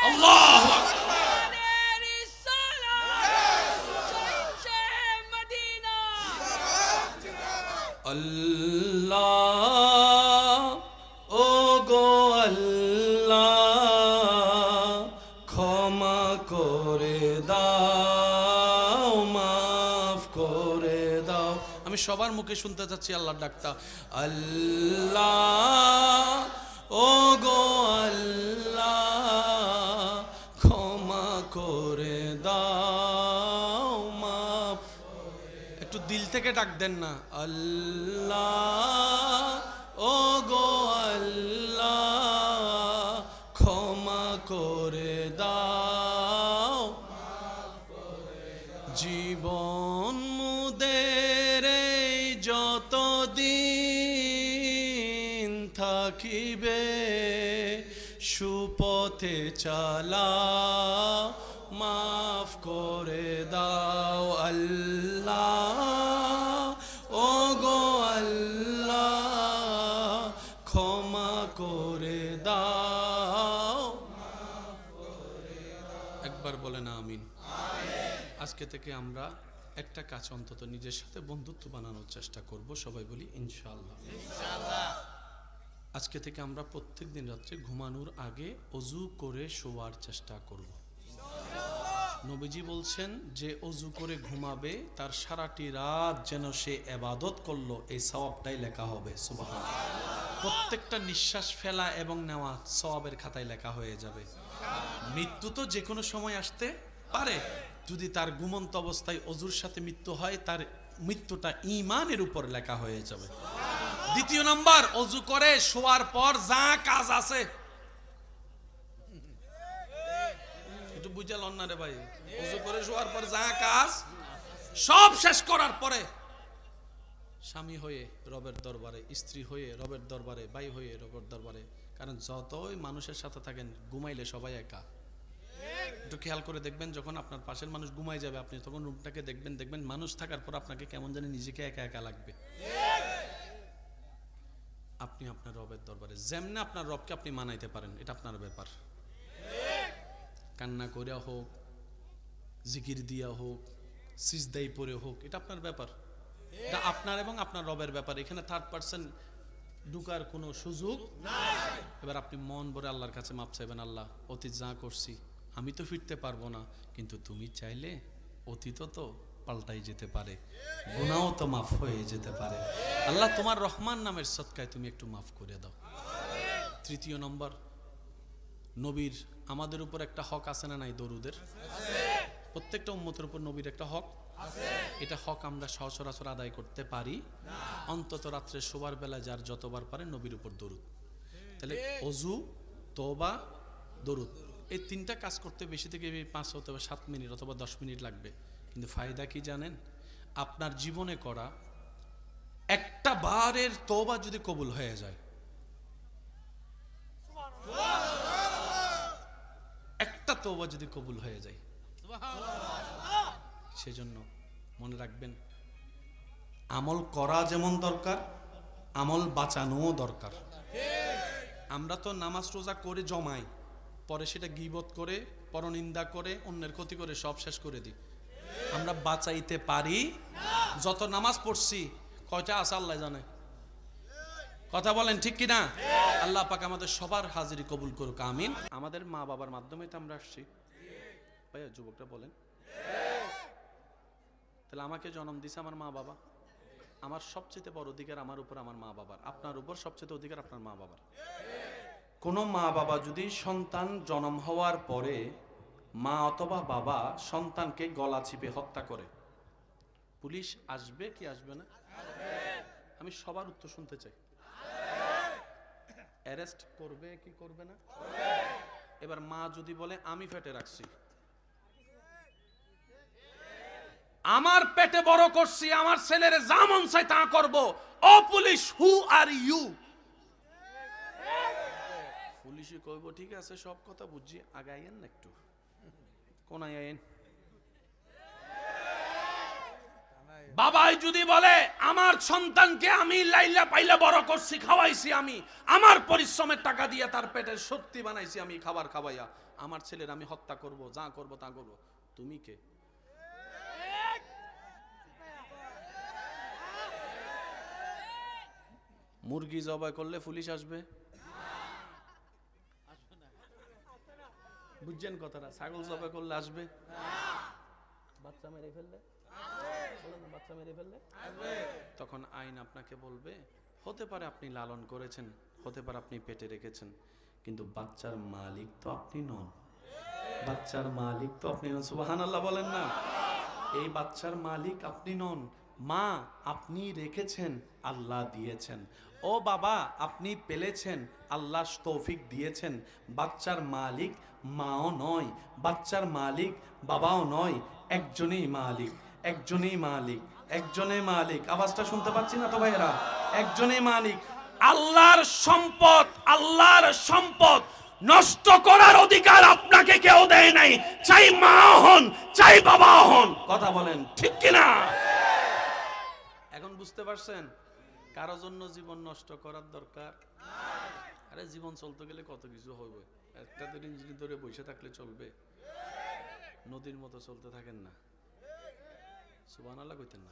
আল্লাহু আকবার। আল্লাহ ও গো আল্লাহ, ক্ষমা করে দাও, মাফ করে দাও। আমি সবার মুখে শুনতে চাচ্ছি আল্লাহর ডাকটা, আল্লাহ ও গো আল্লাহ, ক্ষমা করে দাও, মাফ। একটু দিল থেকে ডাক দেন না, আল্লাহ ও গো আল্লাহ, ক্ষমা করে দাও। জীবন মুদের যতদিন থাকিবে, সুপথে চালাও, মাফ করে দাও। আল্লাহ ও গো আল্লাহ, ক্ষমা করে দাও। একবার বলেন আমিন। আজকে থেকে আমরা একটা কাজ অন্তত নিজের সাথে বন্ধুত্ব বানানোর চেষ্টা করব। সবাই বলি ইনশাআল্লাহ। আজকে থেকে আমরা প্রত্যেক দিন রাত্রে ঘুমানোর আগে ওযু করে শোয়ার চেষ্টা করব। নবীজি বলছেন যে ওযু করে ঘুমাবে তার সারাটি রাত যেন সে ইবাদত করলো, এই সওয়াবটাই লেখা হবে। সুবহানাল্লাহ। প্রত্যেকটা নিঃশ্বাস ফেলা এবং নেওয়া সওয়াবের খাতায় লেখা হয়ে যাবে। মৃত্যু তো যে কোনো সময় আসতে পারে, যদি তার ঘুমন্ত অবস্থায় ওযুর সাথে মৃত্যু হয়, তার মৃত্যুটা ঈমানের উপর লেখা হয়ে যাবে। দ্বিতীয় নাম্বার, ওযু করে শোয়ার পর যা কাজ আছে, একটু বুঝালেন না রে ভাই, ওযু করে শোয়ার পর যা কাজ সব শেষ করার পরে স্বামী হয়ে রবের দরবারে, স্ত্রী হয়ে রবের দরবারে, ভাই হয়ে রবের দরবারে। কারণ যতই মানুষের সাথে থাকেন, ঘুমাইলে সবাই একা। একটু খেয়াল করে দেখবেন, যখন আপনার পাশের মানুষ ঘুমাই যাবে, আপনি তখন রুমটাকে দেখবেন, দেখবেন মানুষ থাকার পর আপনাকে কেমন জানি নিজেকে একা একা লাগবে। আপনি আপনার রবের দরবারে যেমনে আপনার রবকে আপনি মানাইতে পারেন, এটা আপনার ব্যাপার। কান্না করে হোক, জিকির দিয়া হোক, সিজদাই পড়ে হোক, এটা আপনার ব্যাপার। এটা আপনার এবং আপনার রবের ব্যাপার। এখানে থার্ড পারসন ঢুকার কোনো সুযোগ নাই। এবার আপনি মন ভরে আল্লাহর কাছে মাপ চাইবেন, আল্লাহ অতীত যা করছি আমি তো ফিরতে পারবো না, কিন্তু তুমি চাইলে অতীত তো পাল্টাই যেতে পারে, গুনাহও তো মাফ হয়ে যেতে পারে। আল্লাহ তোমার রহমান নামের সদকায় তুমি একটু মাফ করে দাও। তৃতীয় নম্বর, নবীর আমাদের উপর একটা হক আছে না নাই? দরুদের প্রত্যেকটা উম্মতের উপর নবীর একটা হক আছে। এটা হক আমরা সচরাচর আদায় করতে পারি না। অন্তত রাত্রে শোবার বেলা যার যতবার পারে নবীর উপর দরুদ। তাহলে ওযু, তওবা, দরুদ, এই তিনটা কাজ করতে বেশি থেকে 5 অথবা 7 মিনিট অথবা 10 মিনিট লাগবে। কিন্তু ফায়দা কি জানেন? আপনার জীবনে করা একটা বারের তওবা যদি কবুল হয়ে যায়, একটা তওবা যদি কবুল হয়ে যায়, সেজন্য মনে রাখবেন, আমল করা যেমন দরকার, আমল বাঁচানোও দরকার। আমরা তো নামাজ রোজা করে জমাই, পরে সেটা গীবত করে, পরনিন্দা করে, অন্যের ক্ষতি করে সব শেষ করে দিই। আমরা বাঁচাইতে পারি? যত নামাজ পড়ছি কয়টা আছে আল্লাহ জানে। কথা বলেন ঠিক কিনা? আল্লাহ পাক আমাদের সবার হাজিরি কবুল করুক, আমিন। আমাদের মা বাবার মাধ্যমে তো আমরা আসছি। ভাইয়া যুবকরা বলেন, তাহলে আমাকে জন্ম দিছে আমার মা বাবা। আমার সবচেয়ে বড় অধিকার আমার উপর আমার মা বাবার। আপনার উপর সবচেয়ে অধিকার আপনার মা বাবার। কোন মা বাবা যদি সন্তান জন্ম হওয়ার পরে মা অথবা বাবা সন্তানকে গলা চিপে হত্যা করে, পুলিশ আসবে কি আসবে না? আমি সবার উত্তর শুনতে চাই। অ্যারেস্ট করবে কি করবে না? এবার মা যদি বলে আমি পেটে রাখছি, আমার পেটে বড় করছি, আমার ছেলের যা মন চাই তা করবো, ও পুলিশ হু আর ইউ? পুলিশে কইব ঠিক আছে সব কথা বুঝছি, আগে আইয়েন না একটু, কোন আইয়েন। বাবাই যদি বলে আমার সন্তানকে আমি লাইলা পাইলা বড় করছি, খাওয়াইছি, আমি আমার পরিশ্রমের টাকা দিয়ে তার পেটের শক্তি বানাইছি, আমি খাবার খাওয়াইয়া আমার ছেলের আমি হত্যা করব, যা করব তা করব, তুমি কে? মুরগি জবাই করলে পুলিশ আসবে? বুঝছেন কথাটা? ছাগল জবাই করলে আসবে? বাচ্চা মেরে ফেললে, বাচ্চা মেরে ফেললে তখন আইন আপনাকে বলবে, হতে পারে আপনি লালন করেছেন, হতে পারে আপনি পেটে রেখেছেন, কিন্তু বাচ্চার মালিক তো আপনি নন। বাচ্চার মালিক তো আপনি নন। সুবহানাল্লাহ বলেন না? এই বাচ্চার মালিক আপনি নন। মা আপনি রেখেছেন, আল্লাহ দিয়েছেন। ও বাবা আপনি পেলেছেন, আল্লাহ তৌফিক দিয়েছেন। বাচ্চার মালিক মাও নয়, বাচ্চার মালিক বাবাও নয়, একজনই মালিক, একজনই মালিক, একজনই মালিক। আওয়াজটা শুনতে পাচ্ছি না তো ভাইয়েরা? একজনই মালিক। আল্লাহর সম্পদ, আল্লাহর সম্পদ নষ্ট করার অধিকার আপনাকে কেউ দেয় নাই, চাই মা হন চাই বাবা হন। কথা বলেন ঠিক কিনা? এখন বুঝতে পারছেন কারো জন্য জীবন নষ্ট করার দরকার? আরে জীবন চলতে গেলে কত কিছু হবে, একটা দিন ধরে বসে থাকলে চলবে? নদীর মতো চলতে থাকেন না। সুবহানাল্লাহ কইতেন না?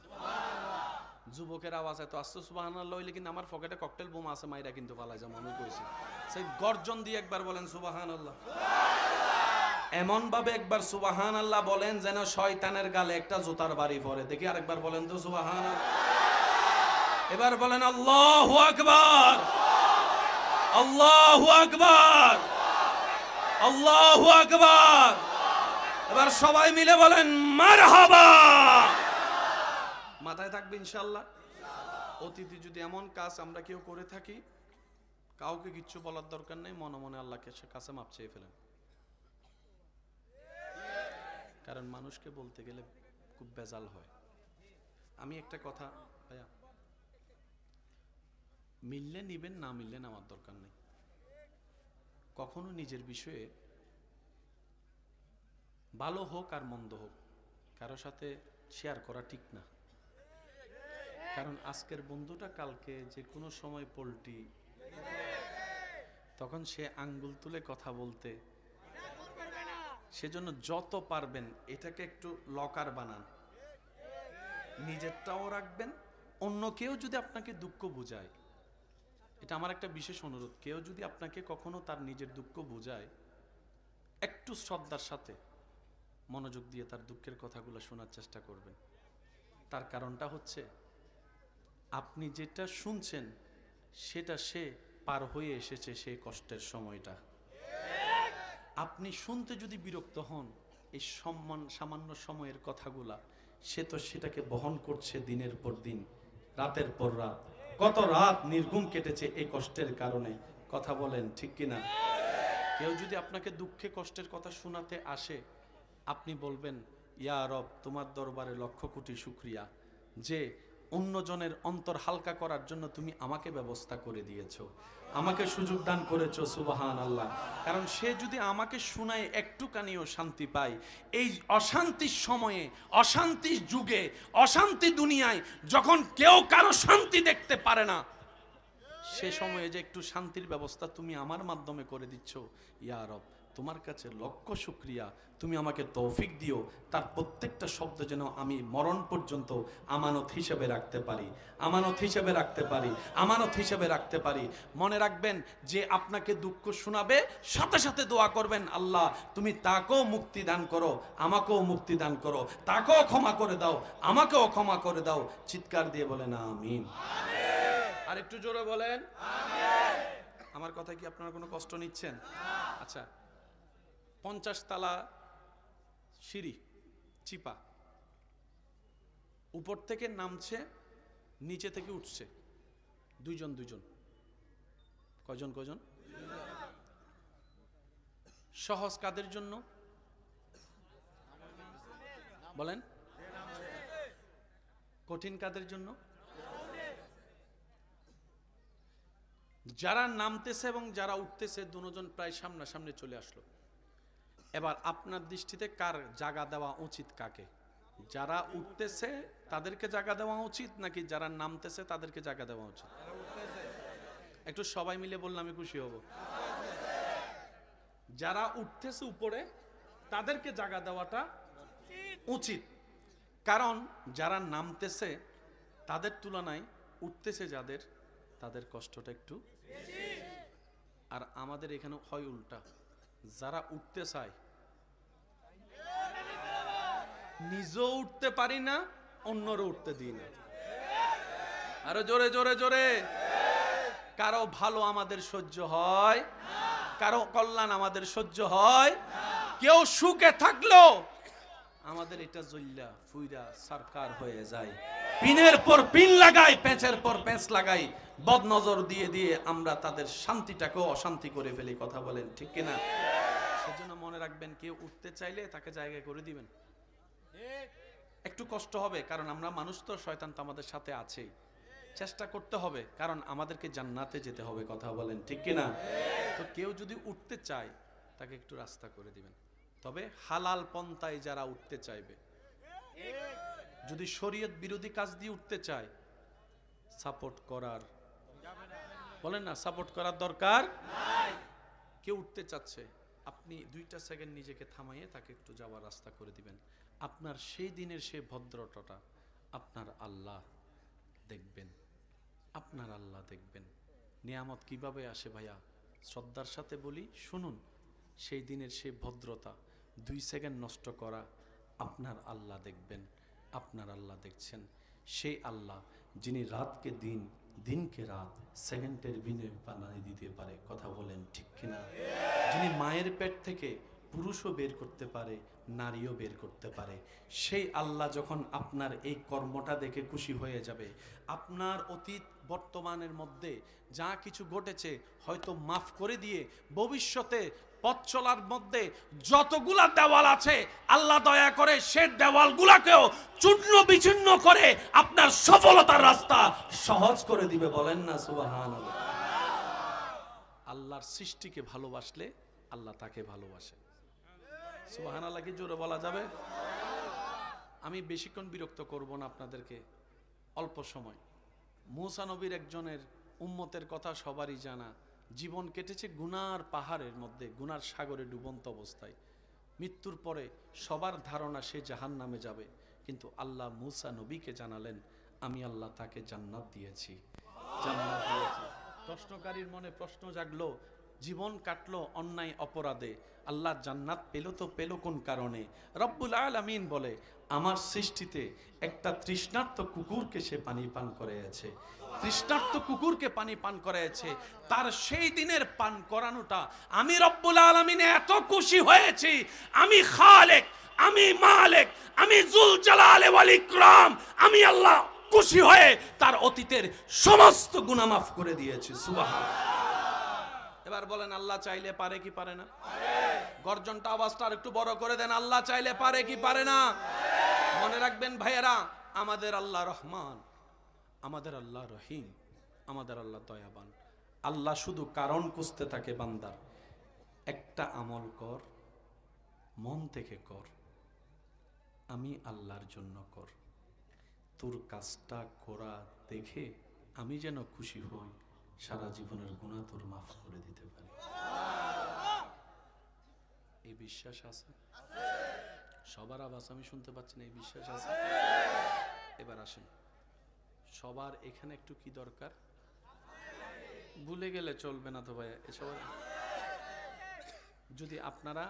যুবকের আওয়াজ এত আসছে সুবহানাল্লাহ হইলে কিন্তু আমার পকেটে ককটেল বোমা আছে, মাইরা কিন্তু পালাই যাবো, আমি কইছি। সেই গর্জন দিয়ে একবার বলেন সুবহানাল্লাহ। এমন ভাবে একবার সুবহানাল্লাহ বলেন যেন শয়তানের গালে একটা জুতার বাড়ি পড়ে। দেখি আরেকবার বলেন তো সুবহানাল্লাহ। এবার বলেন আল্লাহু আকবার, আল্লাহু আকবার, আল্লাহু আকবার। এবার সবাই মিলে বলেন মারহাবা। মাথায় থাকবে ইনশাআল্লাহ। অতীতে যদি এমন কাজ আমরা কেউ করে থাকি, কাউকে কিচ্ছু বলার দরকার নেই, মনে মনে আল্লাহকে কাছে মাপ চেয়ে ফেলেন। কারণ মানুষকে বলতে গেলে খুব বেজাল হয়। আমি একটা কথা ভাইয়া, মিললে নিবেন, না মিললে নেওয়ার দরকার নেই। কখনো নিজের বিষয়ে ভালো হোক আর মন্দ হোক কারো সাথে শেয়ার করা ঠিক না। কারণ আজকের বন্ধুটা কালকে যে কোনো সময় পল্টি, তখন সে আঙ্গুল তুলে কথা বলতে। সেজন্য যত পারবেন এটাকে একটু লকার বানান, নিজেরটাও রাখবেন। অন্য কেউ যদি আপনাকে দুঃখ বুঝায়, এটা আমার একটা বিশেষ অনুরোধ, কেউ যদি আপনাকে কখনো তার নিজের দুঃখ বুঝায়, একটু শ্রদ্ধার সাথে মনোযোগ দিয়ে তার দুঃখের কথাগুলো শোনার চেষ্টা করবেন। তার কারণটা হচ্ছে আপনি যেটা শুনছেন সেটা সে পার হয়ে এসেছে সেই কষ্টের সময়টা। আপনি শুনতে যদি বিরক্ত হন এই সামান্য সময়ের কথাগুলা, সে তো সেটাকে বহন করছে দিনের পর দিন, রাতের পর রাত। কত রাত নির্ঘুম কেটেছে এই কষ্টের কারণে। কথা বলেন ঠিক কিনা? কেউ যদি আপনাকে দুঃখে কষ্টের কথা শোনাতে আসে, আপনি বলবেন ইয়া রব তোমার দরবারে লক্ষ কোটি শুকরিয়া যে অন্যজনের অন্তর হালকা করার জন্য তুমি আমাকে ব্যবস্থা করে দিয়েছো, আমাকে সুযোগ দান করেছো। সুবহানাল্লাহ। কারণ সে যদি আমাকে শোনায় একটুখানিও শান্তি পায়, এই অশান্তির সময়ে, অশান্তির যুগে, অশান্তি দুনিয়ায় যখন কেউ কারো শান্তি দেখতে পারে না, সে সময়ে যে একটু শান্তির ব্যবস্থা তুমি আমার মাধ্যমে করে দিচ্ছ, ইয়া রব তোমার কাছে লক্ষ শুকরিয়া। তুমি আমাকে তৌফিক দিও তার প্রত্যেকটা শব্দ যেন আমি মরণ পর্যন্ত আমানত হিসেবে রাখতে পারি, আমানত হিসেবে রাখতে পারি, আমানত হিসেবে রাখতে পারি। মনে রাখবেন যে আপনাকে দুঃখ শোনাবে, সাথে সাথে দোয়া করবেন আল্লাহ তুমি তাকেও মুক্তি দান করো, আমাকেও মুক্তি দান করো, তাকেও ক্ষমা করে দাও, আমাকেও ক্ষমা করে দাও। চিৎকার দিয়ে বলেন আমিন। আর একটু জোরে বলেন আমিন। আমার কথা কি আপনারা কোনো কষ্ট নিচ্ছেন? আচ্ছা, 50 তলা সিঁড়ি চিপা, উপর থেকে নামছে, নিচে থেকে উঠছে, দুইজন দুইজন। কয়জন কয়জন? সহজ কাদের জন্য বলেন? কঠিন কাদের জন্য? যারা নামতেছে এবং যারা উঠতেছে দুজন প্রায় সামনাসামনি চলে আসলো। এবার আপনার দৃষ্টিতে কার জায়গা দেওয়া উচিত? কাকে? যারা উঠতেছে তাদেরকে জায়গা দেওয়া উচিত নাকি যারা নামতেছে তাদেরকে জায়গা দেওয়া উচিত? একটু সবাই মিলে বললে আমি খুশি হব। যারা উঠতেছে উপরে তাদেরকে জায়গা দেওয়াটা উচিত, কারণ যারা নামতেছে তাদের তুলনায় উঠতেছে যাদের, তাদের কষ্টটা একটু। আর আমাদের এখানে হয় উল্টা, যারা উঠতে চায় নিজেও উঠতে পারি না, অন্যরও উঠতে দিই না। আরো জোরে জোরে জোরে। কারো ভালো আমাদের সহ্য হয়, কারো কল্যাণ আমাদের সহ্য হয়। কেউ সুখে থাকলো আমাদের এটা জল্লা ফুইরা সরকার হয়ে যায়। পিনের পর পিন লাগাই, পেঁচের পর পেঁচ লাগাই, বদনজর দিয়ে দিয়ে আমরা তাদের শান্তিটাকেও অশান্তি করে ফেলি। কথা বলেন ঠিক কিনা? সেজন্য মনে রাখবেন, কেউ উঠতে চাইলে তাকে জায়গা করে দিবেন। একটু কষ্ট হবে, কারণ আমরা মানুষ তো, শয়তান তো আমাদের সাথে আছেই। চেষ্টা করতে হবে, কারণ আমাদেরকে জান্নাতে যেতে হবে। কথা বলেন ঠিক কিনা? তো কেউ যদি উঠতে চায় তাকে একটু রাস্তা করে দিবেন। তবে হালাল পন্থায় যারা উঠতে চাইবে, যদি শরীয়ত বিরোধী কাজ দিয়ে উঠতে চায়, সাপোর্ট করার, বলেন না, সাপোর্ট করার দরকার নাই। কেউ উঠতে চাচ্ছে, আপনি 2টা সেকেন্ড নিজেকে থামাইয়ে তাকে একটু যাওয়ার রাস্তা করে দিবেন। আপনার সেই দিনের সেই ভদ্রতাটা আপনার আল্লাহ দেখবেন, আপনার আল্লাহ দেখবেন। নিয়ামত কিভাবে আসে ভাইয়া? শ্রদ্ধার সাথে বলি, শুনুন। সেই দিনের সেই ভদ্রতা 2 সেকেন্ড নষ্ট করা আপনার আল্লাহ দেখবেন। আপনার আল্লাহ দেখছেন, সেই আল্লাহ যিনি রাতকে দিন, দিনকে রাত, সেকেন্ডের বিনিময়ে বানিয়ে দিতে পারে। কথা বলেন ঠিক কিনা? যিনি মায়ের পেট থেকে পুরুষও বের করতে পারে, নারীও বের করতে পারে, সেই আল্লাহ যখন আপনার এই কর্মটা দেখে খুশি হয়ে যাবে, আপনার অতীত বর্তমানের মধ্যে যা কিছু ঘটেছে হয়তো মাফ করে দিয়ে ভবিষ্যতে পথ চলার মধ্যে যতগুলা দেওয়াল আছে, আল্লাহ দয়া করে সে দেওয়ালগুলাকেও চূর্ণ বিচূর্ণ করে আপনার সফলতার রাস্তা সহজ করে দিবে। বলেন না সুবহানাল্লাহ। আল্লাহর সৃষ্টিকে ভালোবাসলে আল্লাহ তাকে ভালোবাসে। সুবহানাল্লাহ কি জোরে বলা যাবে? আমি বেশিক্ষণ বিরক্ত করব না আপনাদেরকে, অল্প সময়। মূসা নবীর একজনের উম্মতের কথা সবারই জানা। জীবন কেটেছে গুনার পাহাড়ের মধ্যে, গুনার সাগরে ডুবন্ত অবস্থায়। মৃত্যুর পরে সবার ধারণা সে জাহান্নামে যাবে, কিন্তু আল্লাহ মূসা নবীকে জানালেন, আমি আল্লাহ তাকে জান্নাত দিয়েছি, জান্নাত দিয়েছি। প্রশ্নকারীর মনে প্রশ্ন জাগলো, জীবন কাটলো অন্যায় অপরাধে, আল্লাহ জান্নাত পেল তো পেল কোন কারণে? রব্বুল আলামিন বলে, আমার সৃষ্টিতে একটা তৃষ্ণার্ত কুকুরকে সে পানি পান করেছে, তৃষ্ণার্ত কুকুরকে পানি পান করেছে। তার সেই দিনের পান করানোটা আমি রব্বুল আলামিন এত খুশি হয়েছি, আমি খালেক, আমি মালিক, আমি জুল জালাল ওয়াল ইকরাম, আমি আল্লাহ খুশি হয়ে তার অতীতের সমস্ত গুনাহ মাফ করে দিয়েছি। সুবহানাল্লাহ। এবার বলেন, আল্লাহ চাইলে পারে কি পারে না? গর্জনটা, আওয়াজটা আর একটু বড় করে দেন। আল্লাহ চাইলে পারে কি পারে না? মনে রাখবেন ভাইয়েরা, আমাদের আল্লাহ রহমান, আমাদের আল্লাহ রহিম, আমাদের আল্লাহ দয়াবান। আল্লাহ শুধু কারণ খুঁজতে থাকে বান্দার, একটা আমল কর, মন থেকে কর, আমি আল্লাহর জন্য কর, তোর কাজটা করা দেখে আমি যেন খুশি হই, সারা জীবনের গুনাহ তোর মাফ করে দিতে পারি। এই বিশ্বাস আছে? সবার আওয়াজ আমি শুনতে পাচ্ছি না। এই বিশ্বাস আছে? এবার আসেন, সবার এখানে একটু কি দরকার? ভুলে গেলে চলবে না তো ভাই। এসব যদি আপনারা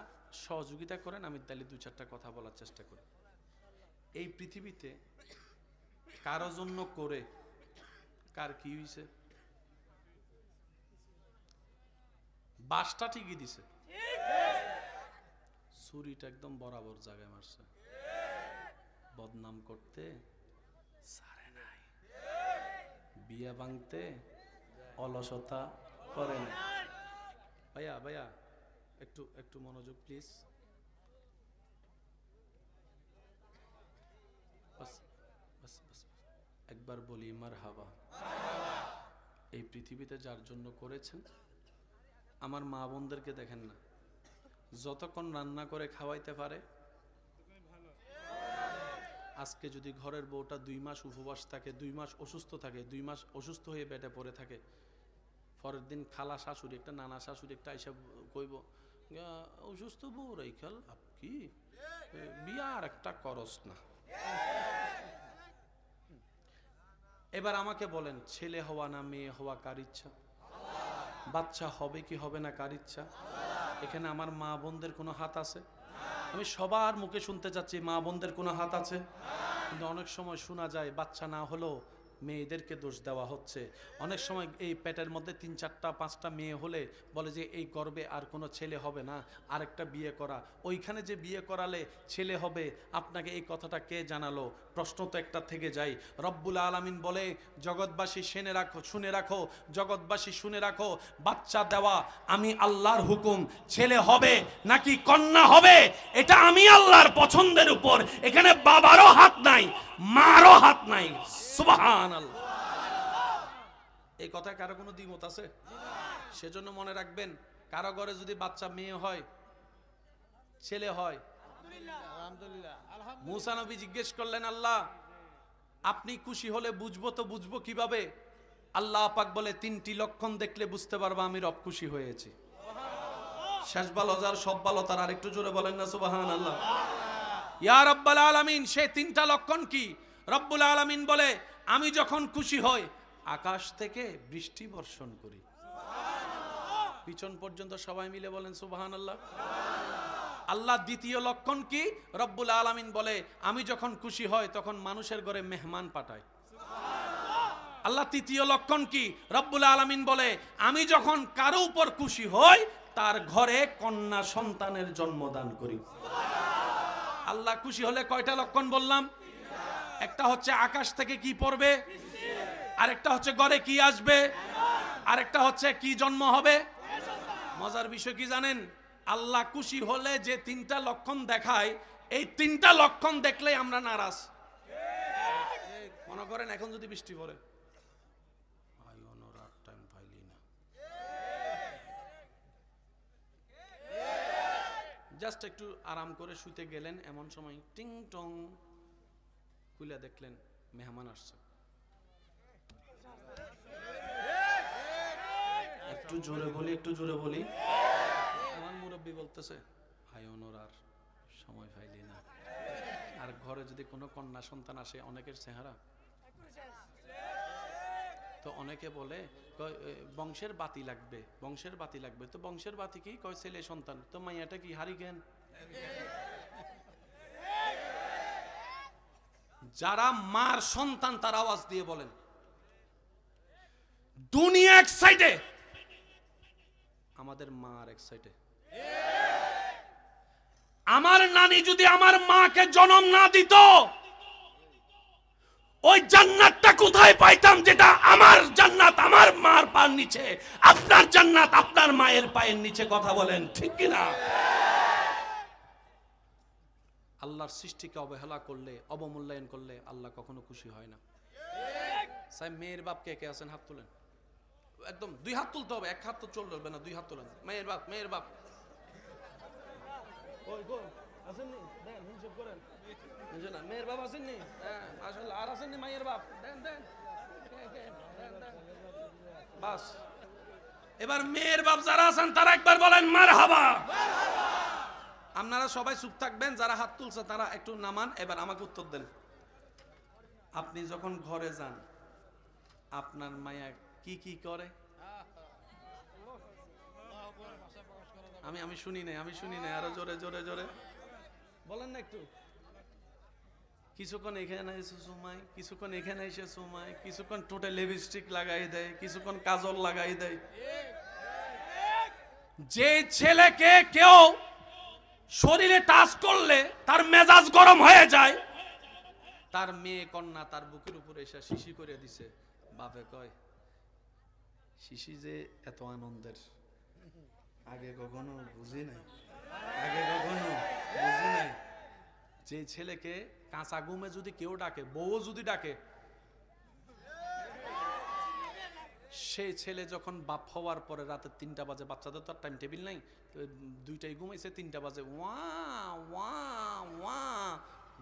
সহযোগিতা করেন, আমি তাহলে 2-4টা কথা বলার চেষ্টা করি। এই পৃথিবীতে কারো জন্য করে কার কি হয়েছে? বাসটা ঠিকই দিছে, ছুরিটা একদম বরাবর জায়গায় মারছে। বদনাম করতে সারে নাই, বিয়া ভাঙতে অলসতা করে না। ভাইয়া ভাইয়া একটু একটু মনোযোগ প্লিজ। বাস বাস বাস, একবার বলি মারহাবা। এই পৃথিবীতে যার জন্য করেছেন, আমার মা বোনদেরকে দেখেন না, যতক্ষণ রান্না করে খাওয়াইতে পারে। আজকে যদি ঘরের বউটা 2 মাস উপবাস থাকে, 2 মাস অসুস্থ থাকে, 2 মাস অসুস্থ হয়ে বেডে পড়ে থাকে, পরের দিন খালা শাশুড়ি একটা নানা শাশুড়ি একটা আইসা কইব অসুস্থ বউ রাইখাল আপ কি বিয়া আর একটা করস না। এবার আমাকে বলেন, ছেলে হওয়া না মেয়ে হওয়া কার ইচ্ছা? বাচ্চা হবে কি হবে না কার ইচ্ছা? এখানে আমার মা বোনদের কোনো হাত আছে? আমি সবার মুখে শুনতে চাচ্ছি মা বোনদের কোনো হাত আছে? কিন্তু অনেক সময় শোনা যায় বাচ্চা না হলেও মেয়েদেরকে দোষ দেওয়া হচ্ছে। অনেক সময় এই পেটের মধ্যে 3, 4, 5টা মেয়ে হলে বলে যে এই গর্বে আর কোনো ছেলে হবে না, আরেকটা বিয়ে করা। ওইখানে যে বিয়ে করালে ছেলে হবে, আপনাকে এই কথাটা কে জানালো? প্রশ্ন তো একটা থেকে যায়। রব্বুল আলামিন বলে, জগৎবাসী শুনে রাখো, জগৎবাসী শুনে রাখো, বাচ্চা দেওয়া আমি আল্লাহর হুকুম। ছেলে হবে নাকি কন্যা হবে এটা আমি আল্লাহর পছন্দের উপর। এখানে বাবারও হাত নাই, মারও হাত নাই। সুবহানাল্লাহ। এই কথায় কারো কোনো দ্বিমত আছে? সেজন্য মনে রাখবেন, কারো ঘরে যদি বাচ্চা মেয়ে হয়, ছেলে হয়, মুসা নবী জিজ্ঞেস করলেন, আল্লাহ আপনি খুশি হলে বুঝবো তো বুঝবো কিভাবে? আল্লাহ পাক বলে, 3টি লক্ষণ দেখলে বুঝতে পারবা আমি রব খুশি হয়েছি। শেষ ভালো যার সব ভালো তার। আর একটু জোরে বলেন না সুবহানাল্লাহ। ইয়া রাব্বাল আলামিন, সেই 3টা লক্ষণ কি? রব্বুল আলামিন বলে, আমি যখন খুশি হই আকাশ থেকে বৃষ্টি বর্ষণ করি। পিছন পর্যন্ত সবাই মিলে বলেন সুবহানাল্লাহ। আল্লাহ দ্বিতীয় লক্ষণ কি? রব্বুল আলামিন বলে, আমি যখন খুশি হই তখন মানুষের ঘরে মেহমান পাঠায়। আল্লাহ তৃতীয় লক্ষণ কি? রব্বুল আলামিন বলে, আমি যখন কারো উপর খুশি হই তার ঘরে কন্যা সন্তানের জন্মদান করি। আল্লাহ খুশি হলে কয়টা লক্ষণ বললাম? একটা হচ্ছে আকাশ থেকে কি পড়বে, আরেকটা হচ্ছে ঘরে কি আসবে, আরেকটা হচ্ছে কি জন্ম হবে। মজার বিষয় কি জানেন? আল্লাহ খুশি হলে যে 3টা লক্ষণ দেখায়, এই 3টা লক্ষণ দেখলেই আমরা নারাজ। মনে করেন এখন যদি বৃষ্টি পড়ে, জাস্ট একটু আরাম করে শুতে গেলেন, এমন সময় টিং টং খুলে দেখলেন মেহমান আসছে। একটু জোরে বলি, একটু জোরে বলি। আমার মুরব্বী বলতেছে, আয়নর আর সময় পাইলি না। আর ঘরে যদি কোনো কন্যা সন্তান আসে, অনেকের চেহারা তো অনেকে বলে বংশের বাতি লাগবে, বংশের বাতি লাগবে। তো বংশের বাতি কি? কয় ছেলে সন্তান। তো মাইয়াটা কি হারিকেন? যারা মার সন্তান তারা আওয়াজ দিয়ে বলেন, দুনিয়া এক সাইডে, আমাদের মা আর এক সাইডে। আমার নানি যদি আমার মাকে জন্ম না দিত, ওই জান্নাতটা কোথায় পাইতাম? যেটা আমার জান্নাত আমার মার পায়ের নিচে, আপনার জান্নাত আপনার মায়ের পায়ের নিচে। কথা বলেন ঠিক কিনা? আল্লাহর সৃষ্টিকে অবহেলা করলে, অবমূল্যায়ন করলে আল্লাহ কখনো খুশি হয় না। সাহেব, মেয়ের বাপ কে কে আছেন? হাত তুলেন। একদম 2 হাত তুলতে হবে, 1 হাত তো চলবে না, 2 হাত তুলেন। মেয়ের বাপ, মেয়ের বাপ আসেননি? দেন হিসাব করেন। মেয়ের বাপ আসেননি? হ্যাঁ মাশাআল্লাহ। আর আসেননি মায়ের বাপ? দেন দেন। বাস, এবার মেয়ের বাপ যারা আছেন তারা একবার বলেন মারহাবা। আপনারা সবাই চুপ থাকবেন, যারা হাত তুলছে তারা একটু নামান। এবার আমাকে উত্তর দেন, আপনি যখন ঘরে যান আপনার মায়া কি কি করে? আমি শুনি নাই, আমি শুনি নাই। আরো জোরে জোরে জোরে বলেন না একটু। কিছুক্ষণ এখানে এসে সুমাই, কিছুক্ষণ এখানে এসে সুমাই, কিছুক্ষণ টোটে লিপস্টিক লাগাই দেয়, কিছুক্ষণ কাজল লাগাই দেয়। যে ছেলেকে কেউ শরীরে টাচ করলে তার মেজাজ গরম হয়ে যায়, তার মেয়ে কন্যা তার বুকের উপরে এসে শিশি করে দিছে। বাপে কয়, শিশি যে এত আনন্দের আগে কখনো বুঝি নাই, আগে কখনো বুঝি নাই। যে ছেলেকে কাঁচা ঘুমে যদি কেউ ডাকে, বউ যদি ডাকে, সেই ছেলে যখন বাপ হওয়ার পরে রাতে 3টা বাজে, বাচ্চাদের তো আর টাইম টেবিল নাই, 2টায় ঘুমাইছে, 3টা বাজে ওয়া ওয়া ওয়া,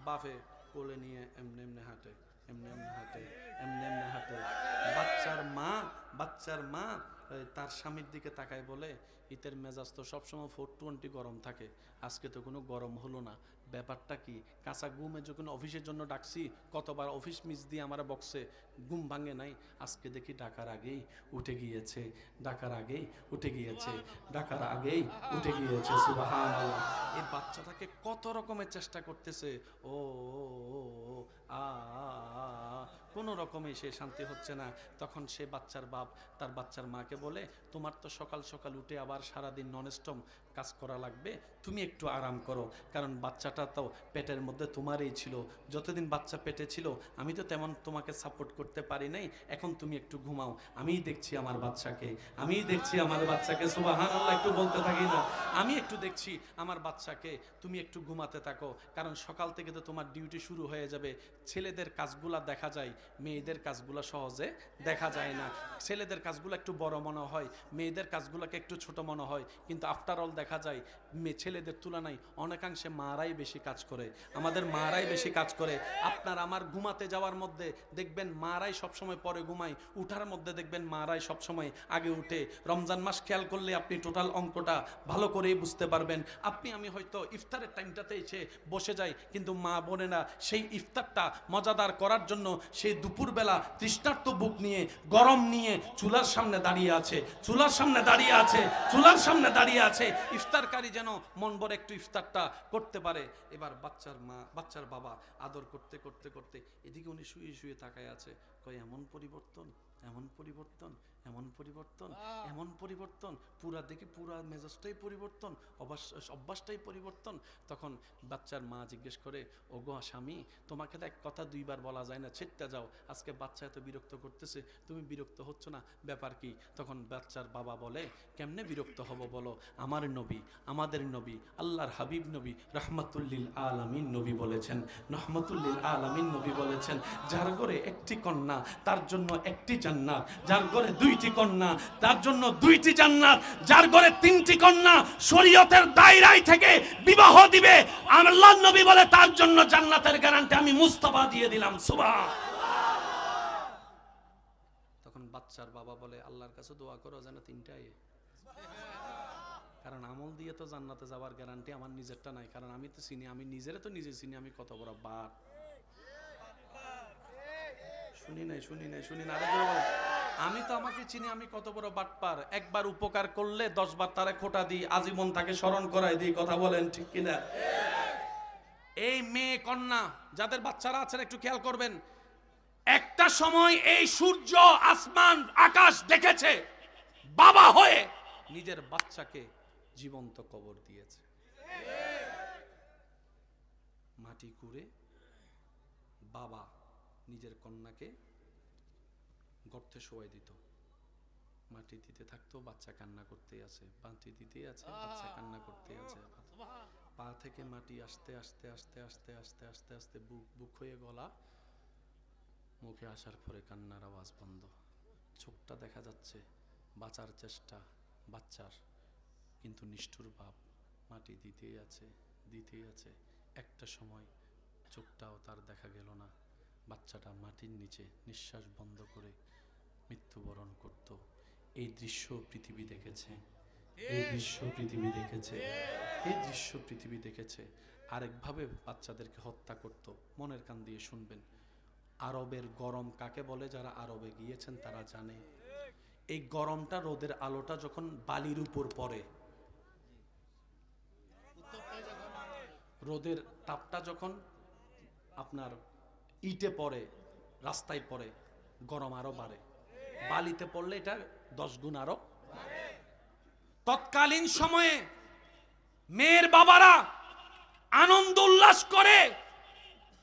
বাপে কোলে নিয়ে এমনি এমনি হাঁটে, এমনি এমনি হাঁটে, এমনি এমনি হাঁটে। বাচ্চার মা তার স্বামীর দিকে তাকায় বলে, ইতের মেজাজ তো সবসময় 420 গরম থাকে, আজকে তো কোনো গরম হলো না, ব্যাপারটা কি? কাঁচা ঘুমে যখন অফিসের জন্য ডাকছি, কতবার অফিস মিস দিয়ে আমার বক্সে, ঘুম ভাঙে নাই, আজকে দেখি ডাকার আগেই উঠে গিয়েছে, ডাকার আগেই উঠে গিয়েছে, ডাকার আগেই উঠে গিয়েছে। সুবহানাল্লাহ। এই বাচ্চাটাকে কত রকমের চেষ্টা করতেছে, ও আ কোনো রকমে সে শান্তি হচ্ছে না। তখন সে বাচ্চার বাপ তার বাচ্চার মাকে বলে, তোমার তো সকাল সকাল উঠে আবার সারাদিন ননস্টপ কাজ করা লাগবে, তুমি একটু আরাম করো, কারণ বাচ্চাটা তো পেটের মধ্যে তোমারই ছিল, যতদিন বাচ্চা পেটে ছিল আমি তো তেমন তোমাকে সাপোর্ট করতে পারি নাই, এখন তুমি একটু ঘুমাও, আমিই দেখছি আমার বাচ্চাকে, আমিই দেখছি আমার বাচ্চাকে। সুবহানাল্লাহ, একটু বলতে থাকি না, আমি একটু দেখছি আমার বাচ্চাকে, তুমি একটু ঘুমাতে থাকো, কারণ সকাল থেকে তো তোমার ডিউটি শুরু হয়ে যাবে। ছেলেদের কাজগুলা দেখা যায়, মেয়েদের কাজগুলা সহজে দেখা যায় না। ছেলেদের কাজগুলো একটু বড় মনে হয়, মেয়েদের কাজগুলোকে একটু ছোট মনে হয়, কিন্তু আফটার অল দেখা যায় ছেলেদের তুলনায় অনেকাংশে মারাই বেশি কাজ করে, আমাদের মারাই বেশি কাজ করে। আপনার আমার ঘুমাতে যাওয়ার মধ্যে দেখবেন মারাই সবসময় পরে ঘুমায়, উঠার মধ্যে দেখবেন মারাই সবসময় আগে উঠে। রমজান মাস খেয়াল করলে আপনি টোটাল অঙ্কটা ভালো করেই বুঝতে পারবেন। আপনি আমি হয়তো ইফতারের টাইমটাতে এসে বসে যাই, কিন্তু মা বোনেরা সেই ইফতারটা মজাদার করার জন্য সেই দুপুরবেলা তৃষ্ণার্ত বুক নিয়ে, গরম নিয়ে চুলার সামনে দাঁড়িয়ে আছে, চুলার সামনে দাঁড়িয়ে আছে, চুলার সামনে দাঁড়িয়ে আছে, ইফতারকারী যেন মন ভরে একটু ইফতারটা করতে পারে। এবার বাচ্চার মা, বাচ্চার বাবা আদর করতে করতে করতে এদিকে উনি শুয়ে শুয়ে তাকায় আছে, কয় এমন পরিবর্তন, এমন পরিবর্তন, এমন পরিবর্তন, এমন পরিবর্তন, পুরা দেখি পুরা মেজাজটাই পরিবর্তন, অভ্যাসটাই পরিবর্তন। তখন বাচ্চার মা জিজ্ঞেস করে, ওগো স্বামী, তোমাকে তো এক কথা দুইবার বলা যায় না, ছেড়তে যাও, আজকে বাচ্চা এত বিরক্ত করতেছে, তুমি বিরক্ত হচ্ছ না, ব্যাপার কি? তখন বাচ্চার বাবা বলে, কেমনে বিরক্ত হব বলো, আমার নবী, আমাদের নবী, আল্লাহর হাবিব নবী রহমাতুল্লিল আলামিন নবী বলেছেন, রহমাতুল্লিল আলামিন নবী বলেছেন, যার ঘরে একটি কন্যা তার জন্য একটি জান্নাত, যার ঘরে 2টি কন্যা তার জন্য 2টি জান্নাত, যার ঘরে 3টি কন্যা শরীয়তের দায়রায় থেকে বিবাহ দিবে, আল্লাহর নবী বলে তার জন্য জান্নাতের গ্যারান্টি আমি মুস্তাফা দিয়ে দিলাম। সুবহানাল্লাহ। তখন বাচ্চার বাবা বলে, আল্লাহর কাছে দোয়া করো যেন 3টাই, কারণ আমল দিয়ে তো জান্নাতে যাওয়ার গ্যারান্টি আমার নিজেরটা নাই, কারণ আমি তো চিনি, আমি নিজেরে তো নিজে চিনি, আমি কত বড় বাট। শুনি নাই, আমি তো আমাকে চিনি, আমি কত বড় বাটপার। একবার উপকার করলে 10 বার তারে খোটা দিই, আজীবন তাকে স্মরণ করাই দিই, কথা বলেন ঠিক কিনা? এই মেয়ে কন্যা যাদের বাচ্চারা আছেন একটু খেয়াল করবেন, একটা সময় এই সূর্য, আসমান, আকাশ দেখেছে, বাবা হয়ে নিজের বাচ্চাকে জীবন্ত কবর দিয়েছে, মাটি কুড়ে বাবা নিজের কন্যাকে গর্তে শোয়াই দিত, মাটি দিতে থাকতো, বাচ্চা কান্না করতে আছে, মাটি দিতে আছে, বাচ্চা কান্না করতে আছে, পা থেকে মাটি আস্তে আস্তে আস্তে আস্তে আস্তে আস্তে আস্তে বুক হয়ে গলা, মুখে আসার পরে কান্নার আওয়াজ বন্ধ, চোখটা দেখা যাচ্ছে, বাঁচার চেষ্টা বাচ্চার, কিন্তু নিষ্ঠুর ভাব, মাটি দিতেই আছে, দিতেই আছে। একটা সময় চোখটাও তার দেখা গেল না, বাচ্চাটা মাটির নিচে নিঃশ্বাস বন্ধ করে মৃত্যুবরণ করত। এই দৃশ্য পৃথিবী দেখেছে, এই দৃশ্য পৃথিবী দেখেছে, এই দৃশ্য পৃথিবী দেখেছে। আরেকভাবে বাচ্চাদেরকে হত্যা করত, মনের কান দিয়ে শুনবেন। আরবের গরম কাকে বলে, যারা আরবে গিয়েছেন তারা জানে। এই গরমটা, রোদের আলোটা যখন বালির উপর পড়ে, রোদের তাপটা যখন আপনার ইটে পড়ে, রাস্তায় পড়ে, গরম আরো বাড়ে, বালিতে পড়লে এটা 10 গুণ আরো। তৎকালীন সময়ে মেয়ের বাবারা আনন্দ উল্লাস করে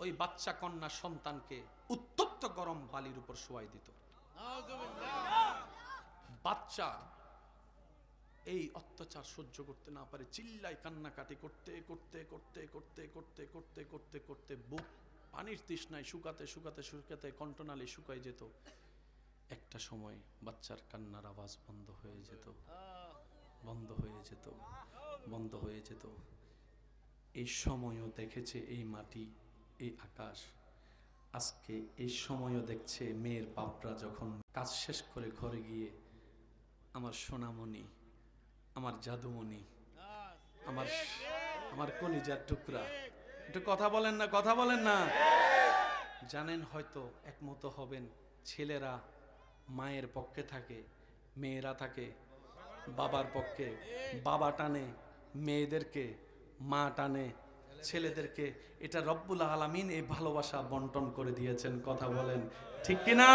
ওই বাচ্চা কন্যা সন্তানকে উত্তপ্ত গরম বালির উপর শোয়াই দিত। বাচ্চা এই অত্যাচার সহ্য করতে না পারে চিল্লাই কান্নাকাটি করতে করতে করতে করতে করতে করতে করতে করতে বুক পানির তৃষ্ণায় শুকাতে শুকাতে শুকাতে কণ্ঠনালী শুকাই যেত। একটা সময় বাচ্চার কান্নার আওয়াজ বন্ধ হয়ে যেত, বন্ধ হয়ে যেত, বন্ধ হয়ে যেত। এই সময়ও দেখেছে এই মাটি, এই আকাশ। আজকে এই সময়ও দেখছে মেয়ের বাপরা যখন কাজ শেষ করে ঘরে গিয়ে আমার সোনামণি, আমার জাদুমণি, আমার কলিজার টুকরা, একটু কথা বলেন না, কথা বলেন না। জানেন হয়তো একমত হবেন, ছেলেরা মায়ের পক্ষে থাকে, মেয়েরা থাকে বাবার পক্ষে। বাবা টানে মেয়েদেরকে, মা টানে ছেলেদেরকে। এটা রব্বুল আলামিন এই ভালোবাসা বন্টন করে দিয়েছেন। কথা বলেন ঠিক কিনা?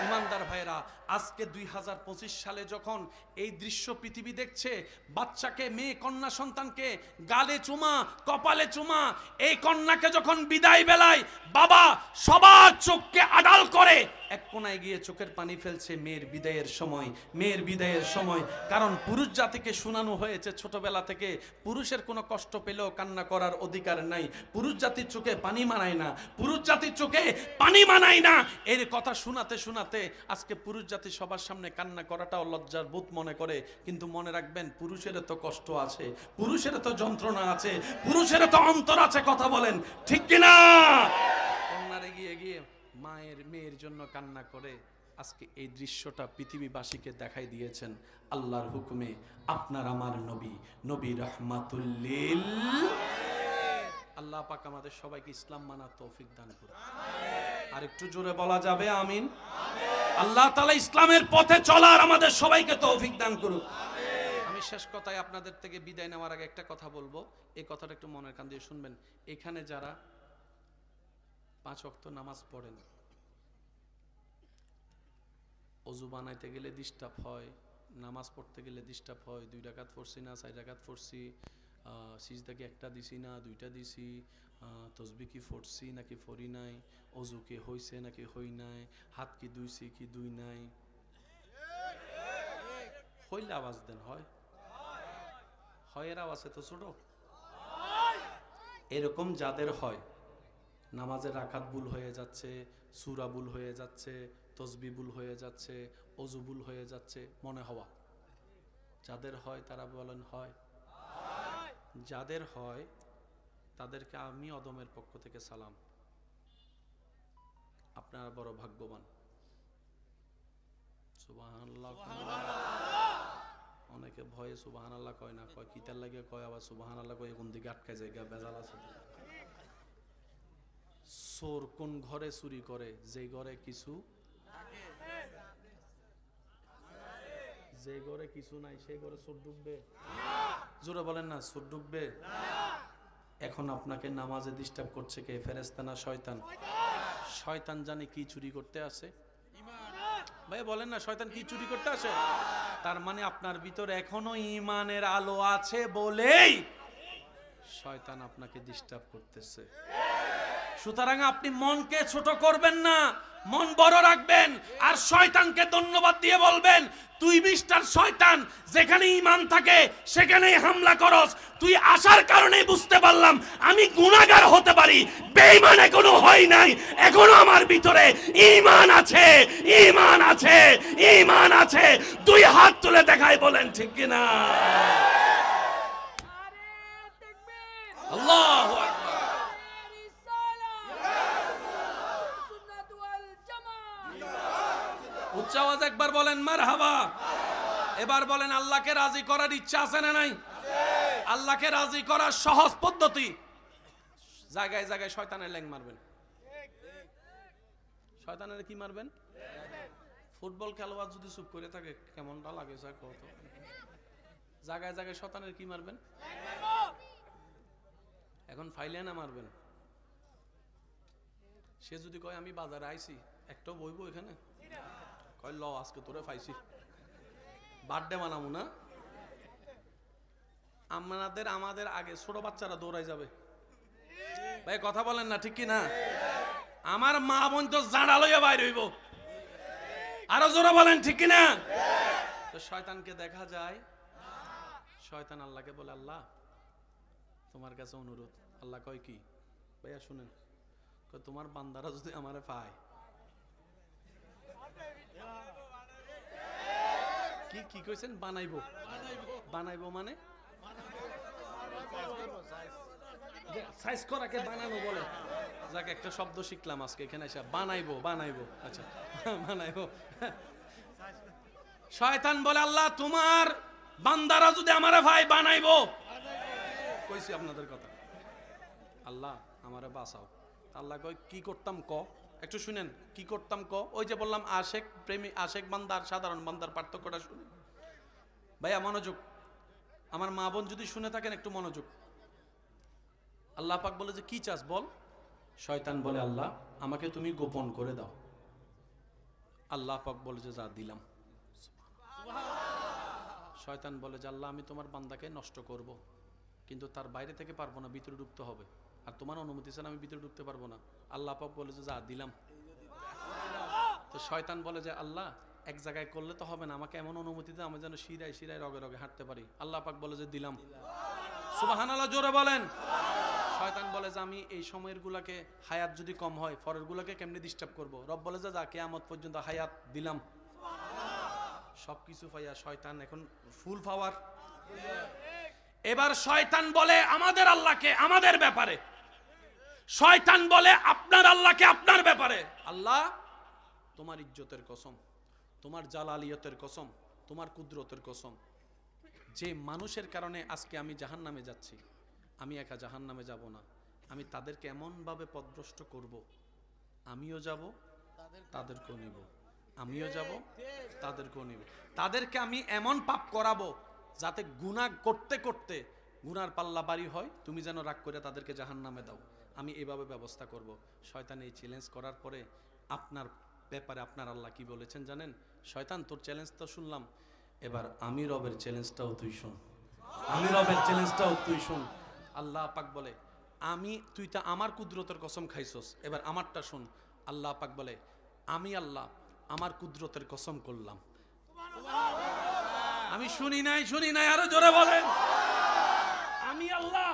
ইমানদার ভাইরা, আজকে 2025 সালে যখন এই দৃশ্য পৃথিবী দেখছে, বাচ্চাকে, মেয়ে কন্যা সন্তানকে গালে চুমা, কপালে চুমা, এই কন্যাকে যখন বিদায় বেলায় বাবা সবার চোখকে আড়াল করে এক কোনায় গিয়ে চোখের পানি ফেলছে মেয়ের বিদায়ের সময়, মেয়ের বিদায়ের সময়। কারণ পুরুষ জাতিকে শোনানো হয়েছে ছোটবেলা থেকে পুরুষের কোনো কষ্ট পেলেও কান্না করার অধিকার নাই, পুরুষ জাতির চোখে পানি মানায় না, পুরুষ জাতির চোখে পানি মানায় না। এর কথা শোনাতে শোনাতে আজকে পুরুষ জাতি সবার সামনে কান্না করাটাও লজ্জার বোধ মনে করে। কিন্তু মনে রাখবেন, পুরুষেরও তো কষ্ট আছে, পুরুষেরও তো যন্ত্রণা আছে, পুরুষেরও তো অন্তর আছে। কথা বলেন ঠিক কিনা? কন্যারে গিয়ে গিয়ে মায়ের মেয়ের জন্য কান্না করে। আজকে এই দৃশ্যটা পৃথিবীবাসীকে দেখাই দিয়েছেন আল্লাহর হুকুমে আপনার আমার নবী, নবী রাহমাতুল লিল। আল্লাহ পাক আমাদের সবাইকে ইসলাম মানার তৌফিক দান করুন। আর একটু জোরে বলা যাবে আমিন? আল্লাহ তাআলা ইসলামের পথে চলার আমাদের সবাইকে তৌফিক দান করুন। আমি শেষ কথায় আপনাদের থেকে বিদায় নেওয়ার আগে একটা কথা বলবো, এই কথাটা একটু মনের কান দিয়ে শুনবেন। এখানে যারা 5 ওয়াক্ত নামাজ পড়েন, অজু বানাইতে গেলে ডিস্টার্ব হয়, নামাজ পড়তে গেলে ডিস্টার্ব হয়, 2 রাকাত পড়ছি না 4 রাকাত পড়ছি, সিজদা কি একটা দিছি না 2টা দিছি, তসবিহ কি পড়ছি নাকি পড়ি নাই, অজু কি হইছে নাকি হই নাই, হাত কি ধুইছি কি ধুই নাই, হইলে আওয়াজ দেন। হয় এর আওয়াজ এত ছোট? এরকম যাদের হয়, নামাজের রাকাত ভুল হয়ে যাচ্ছে, সূরা ভুল হয়ে যাচ্ছে, তসবিহ ভুল হয়ে যাচ্ছে, অজু ভুল হয়ে যাচ্ছে, মনে হওয়া, যাদের হয় তারা বলেন হয়। যাদের হয় তাদেরকে আমি অদমের পক্ষ থেকে সালাম, আপনারা বড় ভাগ্যবান। সুবহানাল্লাহ। অনেকে ভয়ে সুবহানাল্লাহ কয় না, কয় কিতার লাগে কয়, আবার সুবহানাল্লাহ কয় কোন দিকে আটকে যায়, বেজাল আছে। চোর কোন ঘরে চুরি করে? যে ঘরে কিছু, যে ঘরে কিছু নাই সেই ঘরে চোর ঢুকবে? জোরে বলেন না, চোর ঢুকবে? এখন আপনাকে নামাজে ডিস্টার্ব করছে কে? ফেরেশতা না শয়তান? শয়তান জানে কি চুরি করতে আসে। ভাই বলেন না, শয়তান কি চুরি করতে আসে? তার মানে আপনার ভিতরে এখনো ঈমানের আলো আছে বলেই শয়তান আপনাকে ডিস্টার্ব করতেছে। সুতরাং আপনি মনকে ছোট করবেন না, মন বড় রাখবেন, আর শয়তানকে ধন্যবাদ দিয়ে বলবেন, তুই মিস্টার শয়তান, যেখানে ঈমান থাকে সেখানেই হামলা করস। তুই আসার কারণেই বুঝতে পারলাম আমি গুনাহগার হতে পারি, বেঈমান এখনো হয় নাই, এখনো আমার ভিতরে ঈমান আছে, ঈমান আছে, ঈমান আছে। 2 হাত তুলে দেখাই, বলেন ঠিক কিনা? আল্লাহু আকবার। উচ্চ আওয়াজ একবার বলেন মারহাবা। এবার বলেন, আল্লাহকে রাজি করার ইচ্ছা আছে না নাই? আল্লাহকে রাজি করার সহজ পদ্ধতি, জায়গায় জায়গায় শয়তানের ল্যাং মারবেন। শয়তানের কি মারবেন? ফুটবল খেলোয়াড় যদি চুপ করে থাকে কেমনটা লাগে স্যার কত? জায়গায় জায়গায় শয়তানের কি মারবেন? এখন ফাইলে না মারবেন। সে যদি কয় আমি বাজারে আইছি, একটা বইবো এখানে, কয় ল আজকে তোরে পাইছি, বার্থডে মানামু না? আমাদের আগে ছোট বাচ্চারা দৌড়াই যাবে, ভাই কথা বলেন না, ঠিক কি না? আমার মা বোন তো জাঁড়া লইয়া বাইর হইব। আরো জোরে বলেন, ঠিক কি না? তো শয়তানকে দেখা যায়, শয়তান আল্লাহকে বলে, আল্লাহ তোমার কাছে অনুরোধ। আল্লাহ কয় কি? ভাইয়া শুনেন, তোমার বান্দারা যদি আমারে পায়, কি কি কইছেন? বানাইবো। বানাইবো মানে সাইজ করাকে বানানো বলে। যাক, একটা শব্দ শিখলাম আজকে এখানে এসে, বানাইবো। বানাইবো, আচ্ছা বানাইবো। শয়তান বলে, আল্লাহ তোমার বান্দারা যদি আমারে ভাই বানাইবো। কইছি আপনাদের কথা, আল্লাহ আমারে বাঁচাও। আল্লাহ কয় কি করতাম ক, একটু শুনেন কি করতাম ক। ওই যে বললাম আশেক প্রেমী, আশেক বান্দার সাধারণ বান্দার পার্থক্যটা শুনে ভাইয়া, মনোযোগ। আমার মা বোন যদি শুনে থাকেন একটু মনোযোগ। আল্লাহ পাক বলে যে কি চাস বল। শয়তান বলে, আল্লাহ আমাকে তুমি গোপন করে দাও। আল্লাহ পাক বলে যে যা দিলাম। শয়তান বলে যে আল্লাহ আমি তোমার বান্দাকে নষ্ট করব, কিন্তু তার বাইরে থেকে পারবো না, ভিতরে ঢুকতে হবে। আর তোমার অনুমতি ছাড়া আমি ভিতরে ঢুকতে পারবো না। আল্লাহ পাক বলে যে যা দিলাম। তো শয়তান বলে যে আল্লাহ এক জায়গায় করলে তো হবে না, আমাকে এমন অনুমতি দাও আমি যেন শিরায় শিরায় রগে রগে হাঁটতে পারি। আল্লাহ পাক বলে যে দিলাম। সুবহানাল্লাহ, জোরে বলেন। শয়তান বলে যে আমি এই সময়ের গুলাকে হায়াত যদি কম হয়, পরের গুলাকে কেমনে ডিস্টার্ব করব। রব বলে যে যা কিয়ামত পর্যন্ত হায়াত দিলাম। সবকিছু পাইয়া শয়তান এখন ফুল পাওয়ার। এবার শয়তান বলে আমাদের আল্লাহকে আমাদের ব্যাপারে, শয়তান বলে আপনার আল্লাহকে আপনার ব্যাপারে। আল্লাহ তোমার ইজ্জতের কসম, তোমার জালালিয়তের কসম, তোমার কুদরতের কসম, যে মানুষের কারণে আজকে আমি জাহান্নামে যাচ্ছি, আমি একা জাহান্নামে যাব না, আমি তাদেরকে এমনভাবে পথভ্রষ্ট করব, আমিও যাব তাদেরকেও নিব, আমিও যাব তাদেরকেও নিব। তাদেরকে আমি এমন পাপ করাবো যাতে গুনাহ করতে করতে গুনার পাল্লা বাড়ি হয়, তুমি যেন রাগ করে তাদেরকে জাহান্নামে দাও। আমি এভাবে ব্যবস্থা করব। শয়তান এই চ্যালেঞ্জ করার পরে আপনার ব্যাপারে আপনার আল্লাহ কি বলেছেন জানেন? শয়তান তোর চ্যালেঞ্জ তো শুনলাম, এবার আমি রবের চ্যালেঞ্জটাও তুই শুন। আমি রবের চ্যালেঞ্জটাও তুই শুন। আল্লাহ পাক বলে তুই তা আমার কুদরতের কসম খাইছস, এবার আমারটা শুন। আল্লাহ পাক বলে আমি আল্লাহ আমার কুদরতের কসম করলাম। আমি শুনি নাই, আরো জোরে বলেন। আমি আল্লাহ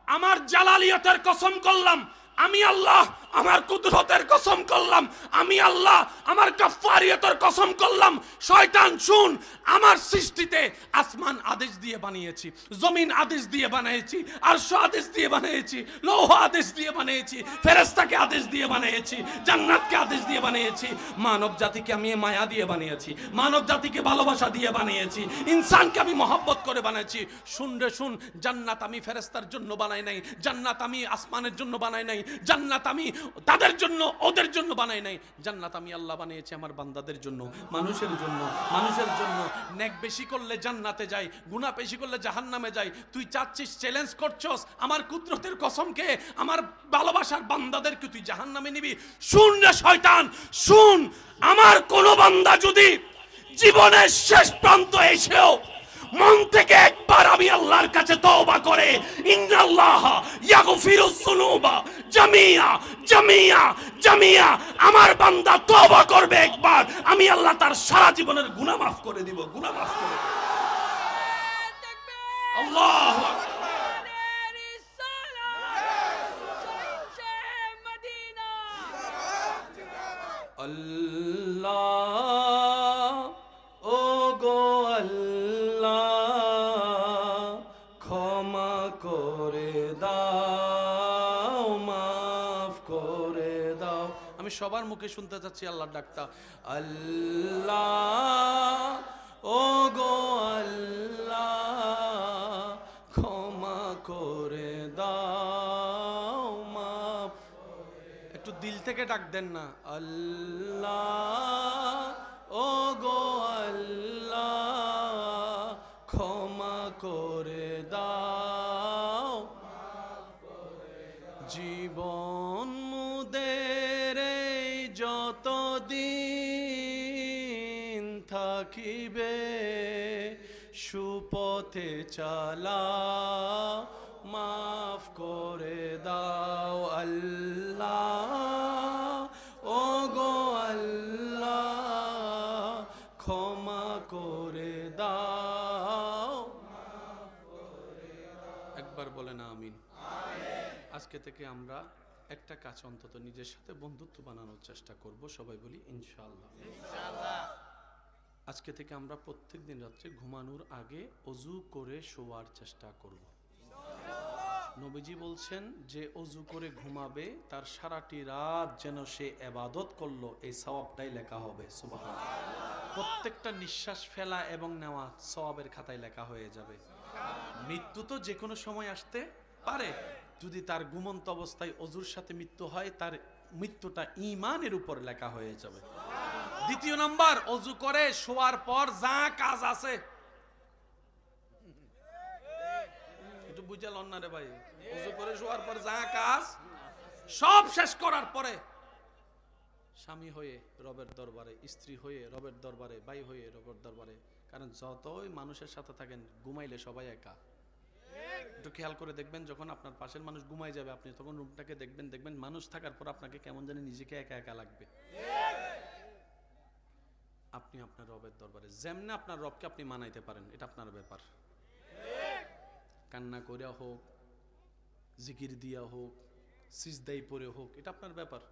আমার জালালিয়তের কসম করলাম, আমি আল্লাহ আমার কুদরতের কসম করলাম, আমি আল্লাহ আমার গাফফারিয়তের কসম করলাম। শয়তান শুন, আমার সৃষ্টিতে আসমান আদেশ দিয়ে বানিয়েছি, জমিন আদেশ দিয়ে বানিয়েছি, আরশ আদেশ দিয়ে বানিয়েছি, লৌহ আদেশ দিয়ে বানিয়েছি, ফেরেশতাকে আদেশ দিয়ে বানিয়েছি, জান্নাতকে আদেশ দিয়ে বানিয়েছি, মানব জাতিকে আমি মায়া দিয়ে বানিয়েছি, মানব জাতিকে ভালোবাসা দিয়ে বানিয়েছি, ইনসানকে আমি মহব্বত করে বানিয়েছি। শুন রে শুন, জান্নাত আমি ফেরেশতার জন্য বানাই নাই, জান্নাত আমি আসমানের জন্য বানাই নাই, জান্নাত আমি তাদের জন্য ওদের জন্য বানাই নাই, জান্নাত আমি আল্লাহ বানিয়েছি আমার বান্দাদের জন্য, মানুষের জন্য। মানুষের জন্য নেক বেশি করলে জান্নাতে যাই, গুনাহ বেশি করলে জাহান্নামে যাই। তুই চাচ্ছিস, চ্যালেঞ্জ করছস আমার কুদরতের কসমকে, আমার ভালোবাসার বান্দাদেরকে তুই জাহান্নামে নিবি। শুন রে শয়তান শুন, আমার কোন বান্দা যদি জীবনের শেষ প্রান্ত এসেও মন থেকে একবার আমি আল্লাহর কাছে তওবা করে, ইন্নাল্লাহ ইয়াগফিরুস যুনুবা জামিয়া জামিয়া জামিয়া, আমার বান্দা তওবা করবে একবার, আমি আল্লাহ তার সারা জীবনের গুনাহ মাফ করে দিব, গুনাহ মাফ করে দিব। আল্লাহু আকবার। আল্লাহ ও গো আল্লাহ ক্ষমা করে দাও, মাফ করে দাও। আমি সবার মুখে শুনতে চাচ্ছি আল্লাহর ডাকটা, আল্লাহ ও গো আল্লাহ ক্ষমা করে দাও, মাফ। একটু দিল থেকে ডাক দেন না, আল্লাহ ও গো আল্লাহ ক্ষমা করে দাও। জীবন মুদের যতদিন থাকিবে সুপথে চালাও মাফ করে দাও আল্লাহ, ও গো আল্লাহ ক্ষমা করে দাও। একবার বলেন আমিন। আজকে থেকে আমরা একটা কাজ অন্তত নিজের সাথে বন্ধুত্ব বানানোর চেষ্টা করব, সবাই বলি ইনশাআল্লাহ। আজকে থেকে আমরা প্রত্যেক দিন রাত্রে ঘুমানোর আগে অজু করে শোয়ার চেষ্টা করব। নবীজি বলছেন যে অজু করে ঘুমাবে তার সারাটি রাত যেন সে ইবাদত করলো, এই সওয়াবটাই লেখা হবে। সুবহানাল্লাহ। প্রত্যেকটা নিঃশ্বাস ফেলা এবং নেওয়া সওয়াবের খাতায় লেখা হয়ে যাবে। মৃত্যু তো যে কোনো সময় আসতে পারে, যদি তার ঘুমন্ত অবস্থায় অজুর সাথে মৃত্যু হয় তার মৃত্যুটা ঈমানের উপর লেখা হয়ে যাবে। দ্বিতীয় নাম্বার, অজু করে শোয়ার পর যা কাজ আছে, একটু বুঝাল না রে ভাই, অজু করে শোয়ার পর যা কাজ সব শেষ করার পরে স্বামী হয়ে রবের দরবারে, স্ত্রী হয়ে রবের দরবারে, ভাই হয়ে রবের দরবারে, কারণ যতই মানুষের সাথে থাকেন ঘুমাইলে সবাই একা। একটু খেয়াল করে দেখবেন, যখন আপনার পাশের মানুষ ঘুমাই যাবে আপনি তখন রুমটাকে দেখবেন মানুষ থাকার পর আপনাকে কেমন জানি নিজেকে একা একা লাগবে। আপনি আপনার রবের দরবারে যেমনি আপনার রবকে আপনি মানাইতে পারেন, এটা আপনার ব্যাপার। কান্না করিয়া হোক, জিকির দিয়া হোক, সিজদাই পড়ে হোক, এটা আপনার ব্যাপার।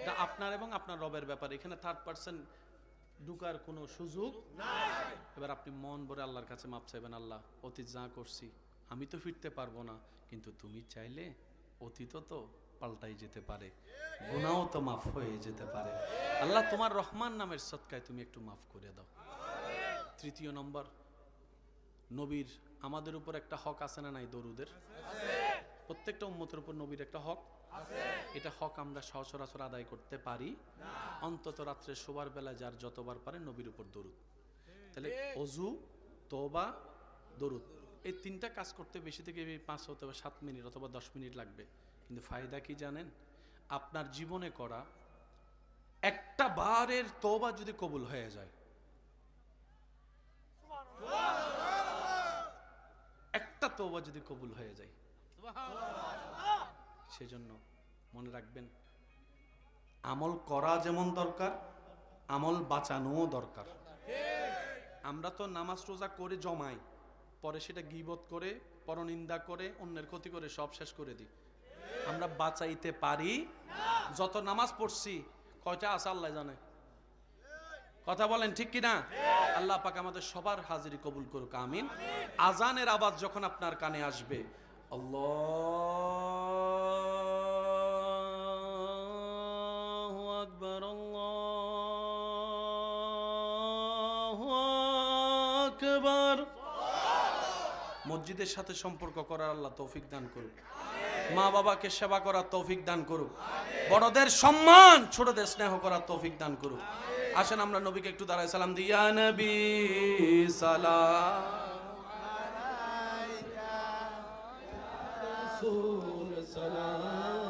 এটা আপনার এবং আপনার রবের ব্যাপার। এখানে থার্ড পারসন ঢুকার কোনো সুযোগ নাই। এবার আপনি মন ভরে আল্লাহর কাছে মাপ চাইবেন, আল্লাহ অতীত যা করছি আমি তো ফিরতে পারবো না, কিন্তু তুমি চাইলে অতীত তো পাল্টাই যেতে পারে, গুনাহও তো মাফ হয়ে যেতে পারে। আল্লাহ তোমার রহমান নামের সদকায় তুমি একটু মাফ করে দাও। তৃতীয় নম্বর, নবীর আমাদের উপর একটা হক আছে না নাই? দরুদের প্রত্যেকটা উম্মতের উপর নবীর একটা হক আছে। এটা হক আমরা সচরাচর আদায় করতে পারি না। অন্তত রাত্রে শোবার বেলা যার যতবার পারে নবীর উপর দরুদ। তাহলে অজু, তওবা, দরুদ, এই তিনটা কাজ করতে বেশি থেকে 5 অথবা 7 মিনিট অথবা 10 মিনিট লাগবে। কিন্তু ফায়দা কি জানেন? আপনার জীবনে করা একটা বারের তওবা যদি কবুল হয়ে যায়, একটা তওবা যদি কবুল হয়ে যায়, সেজন্য মনে রাখবেন আমল করা যেমন দরকার, আমল বাঁচানোও দরকার। আমরা তো নামাজ রোজা করে জমাই, পরে সেটা গীবত করে, পরনিন্দা করে, অন্যের ক্ষতি করে সব শেষ করে দিই। আমরা বাঁচাইতে পারি না। যত নামাজ পড়ছি কয়টা আছে আল্লাহ জানে। কথা বলেন ঠিক কিনা? আল্লাহ পাক আমাদের সবার হাজিরি কবুল করুক, আমিন। আজানের আওয়াজ যখন আপনার কানে আসবে, আল্লাহু আকবার, আল্লাহু আকবার। মসজিদের সাথে সম্পর্ক করার আল্লাহ তৌফিক দান করুক, মা বাবাকে সেবা করার তৌফিক দান করুক, বড়দের সম্মান, ছোটদের স্নেহ করার তৌফিক দান করুক। আসেন আমরা নবীকে একটু দাঁড়ায় সালাম দিই। ইয়া নবী সালাম আলাইকা, ইয়া রাসূল সালাম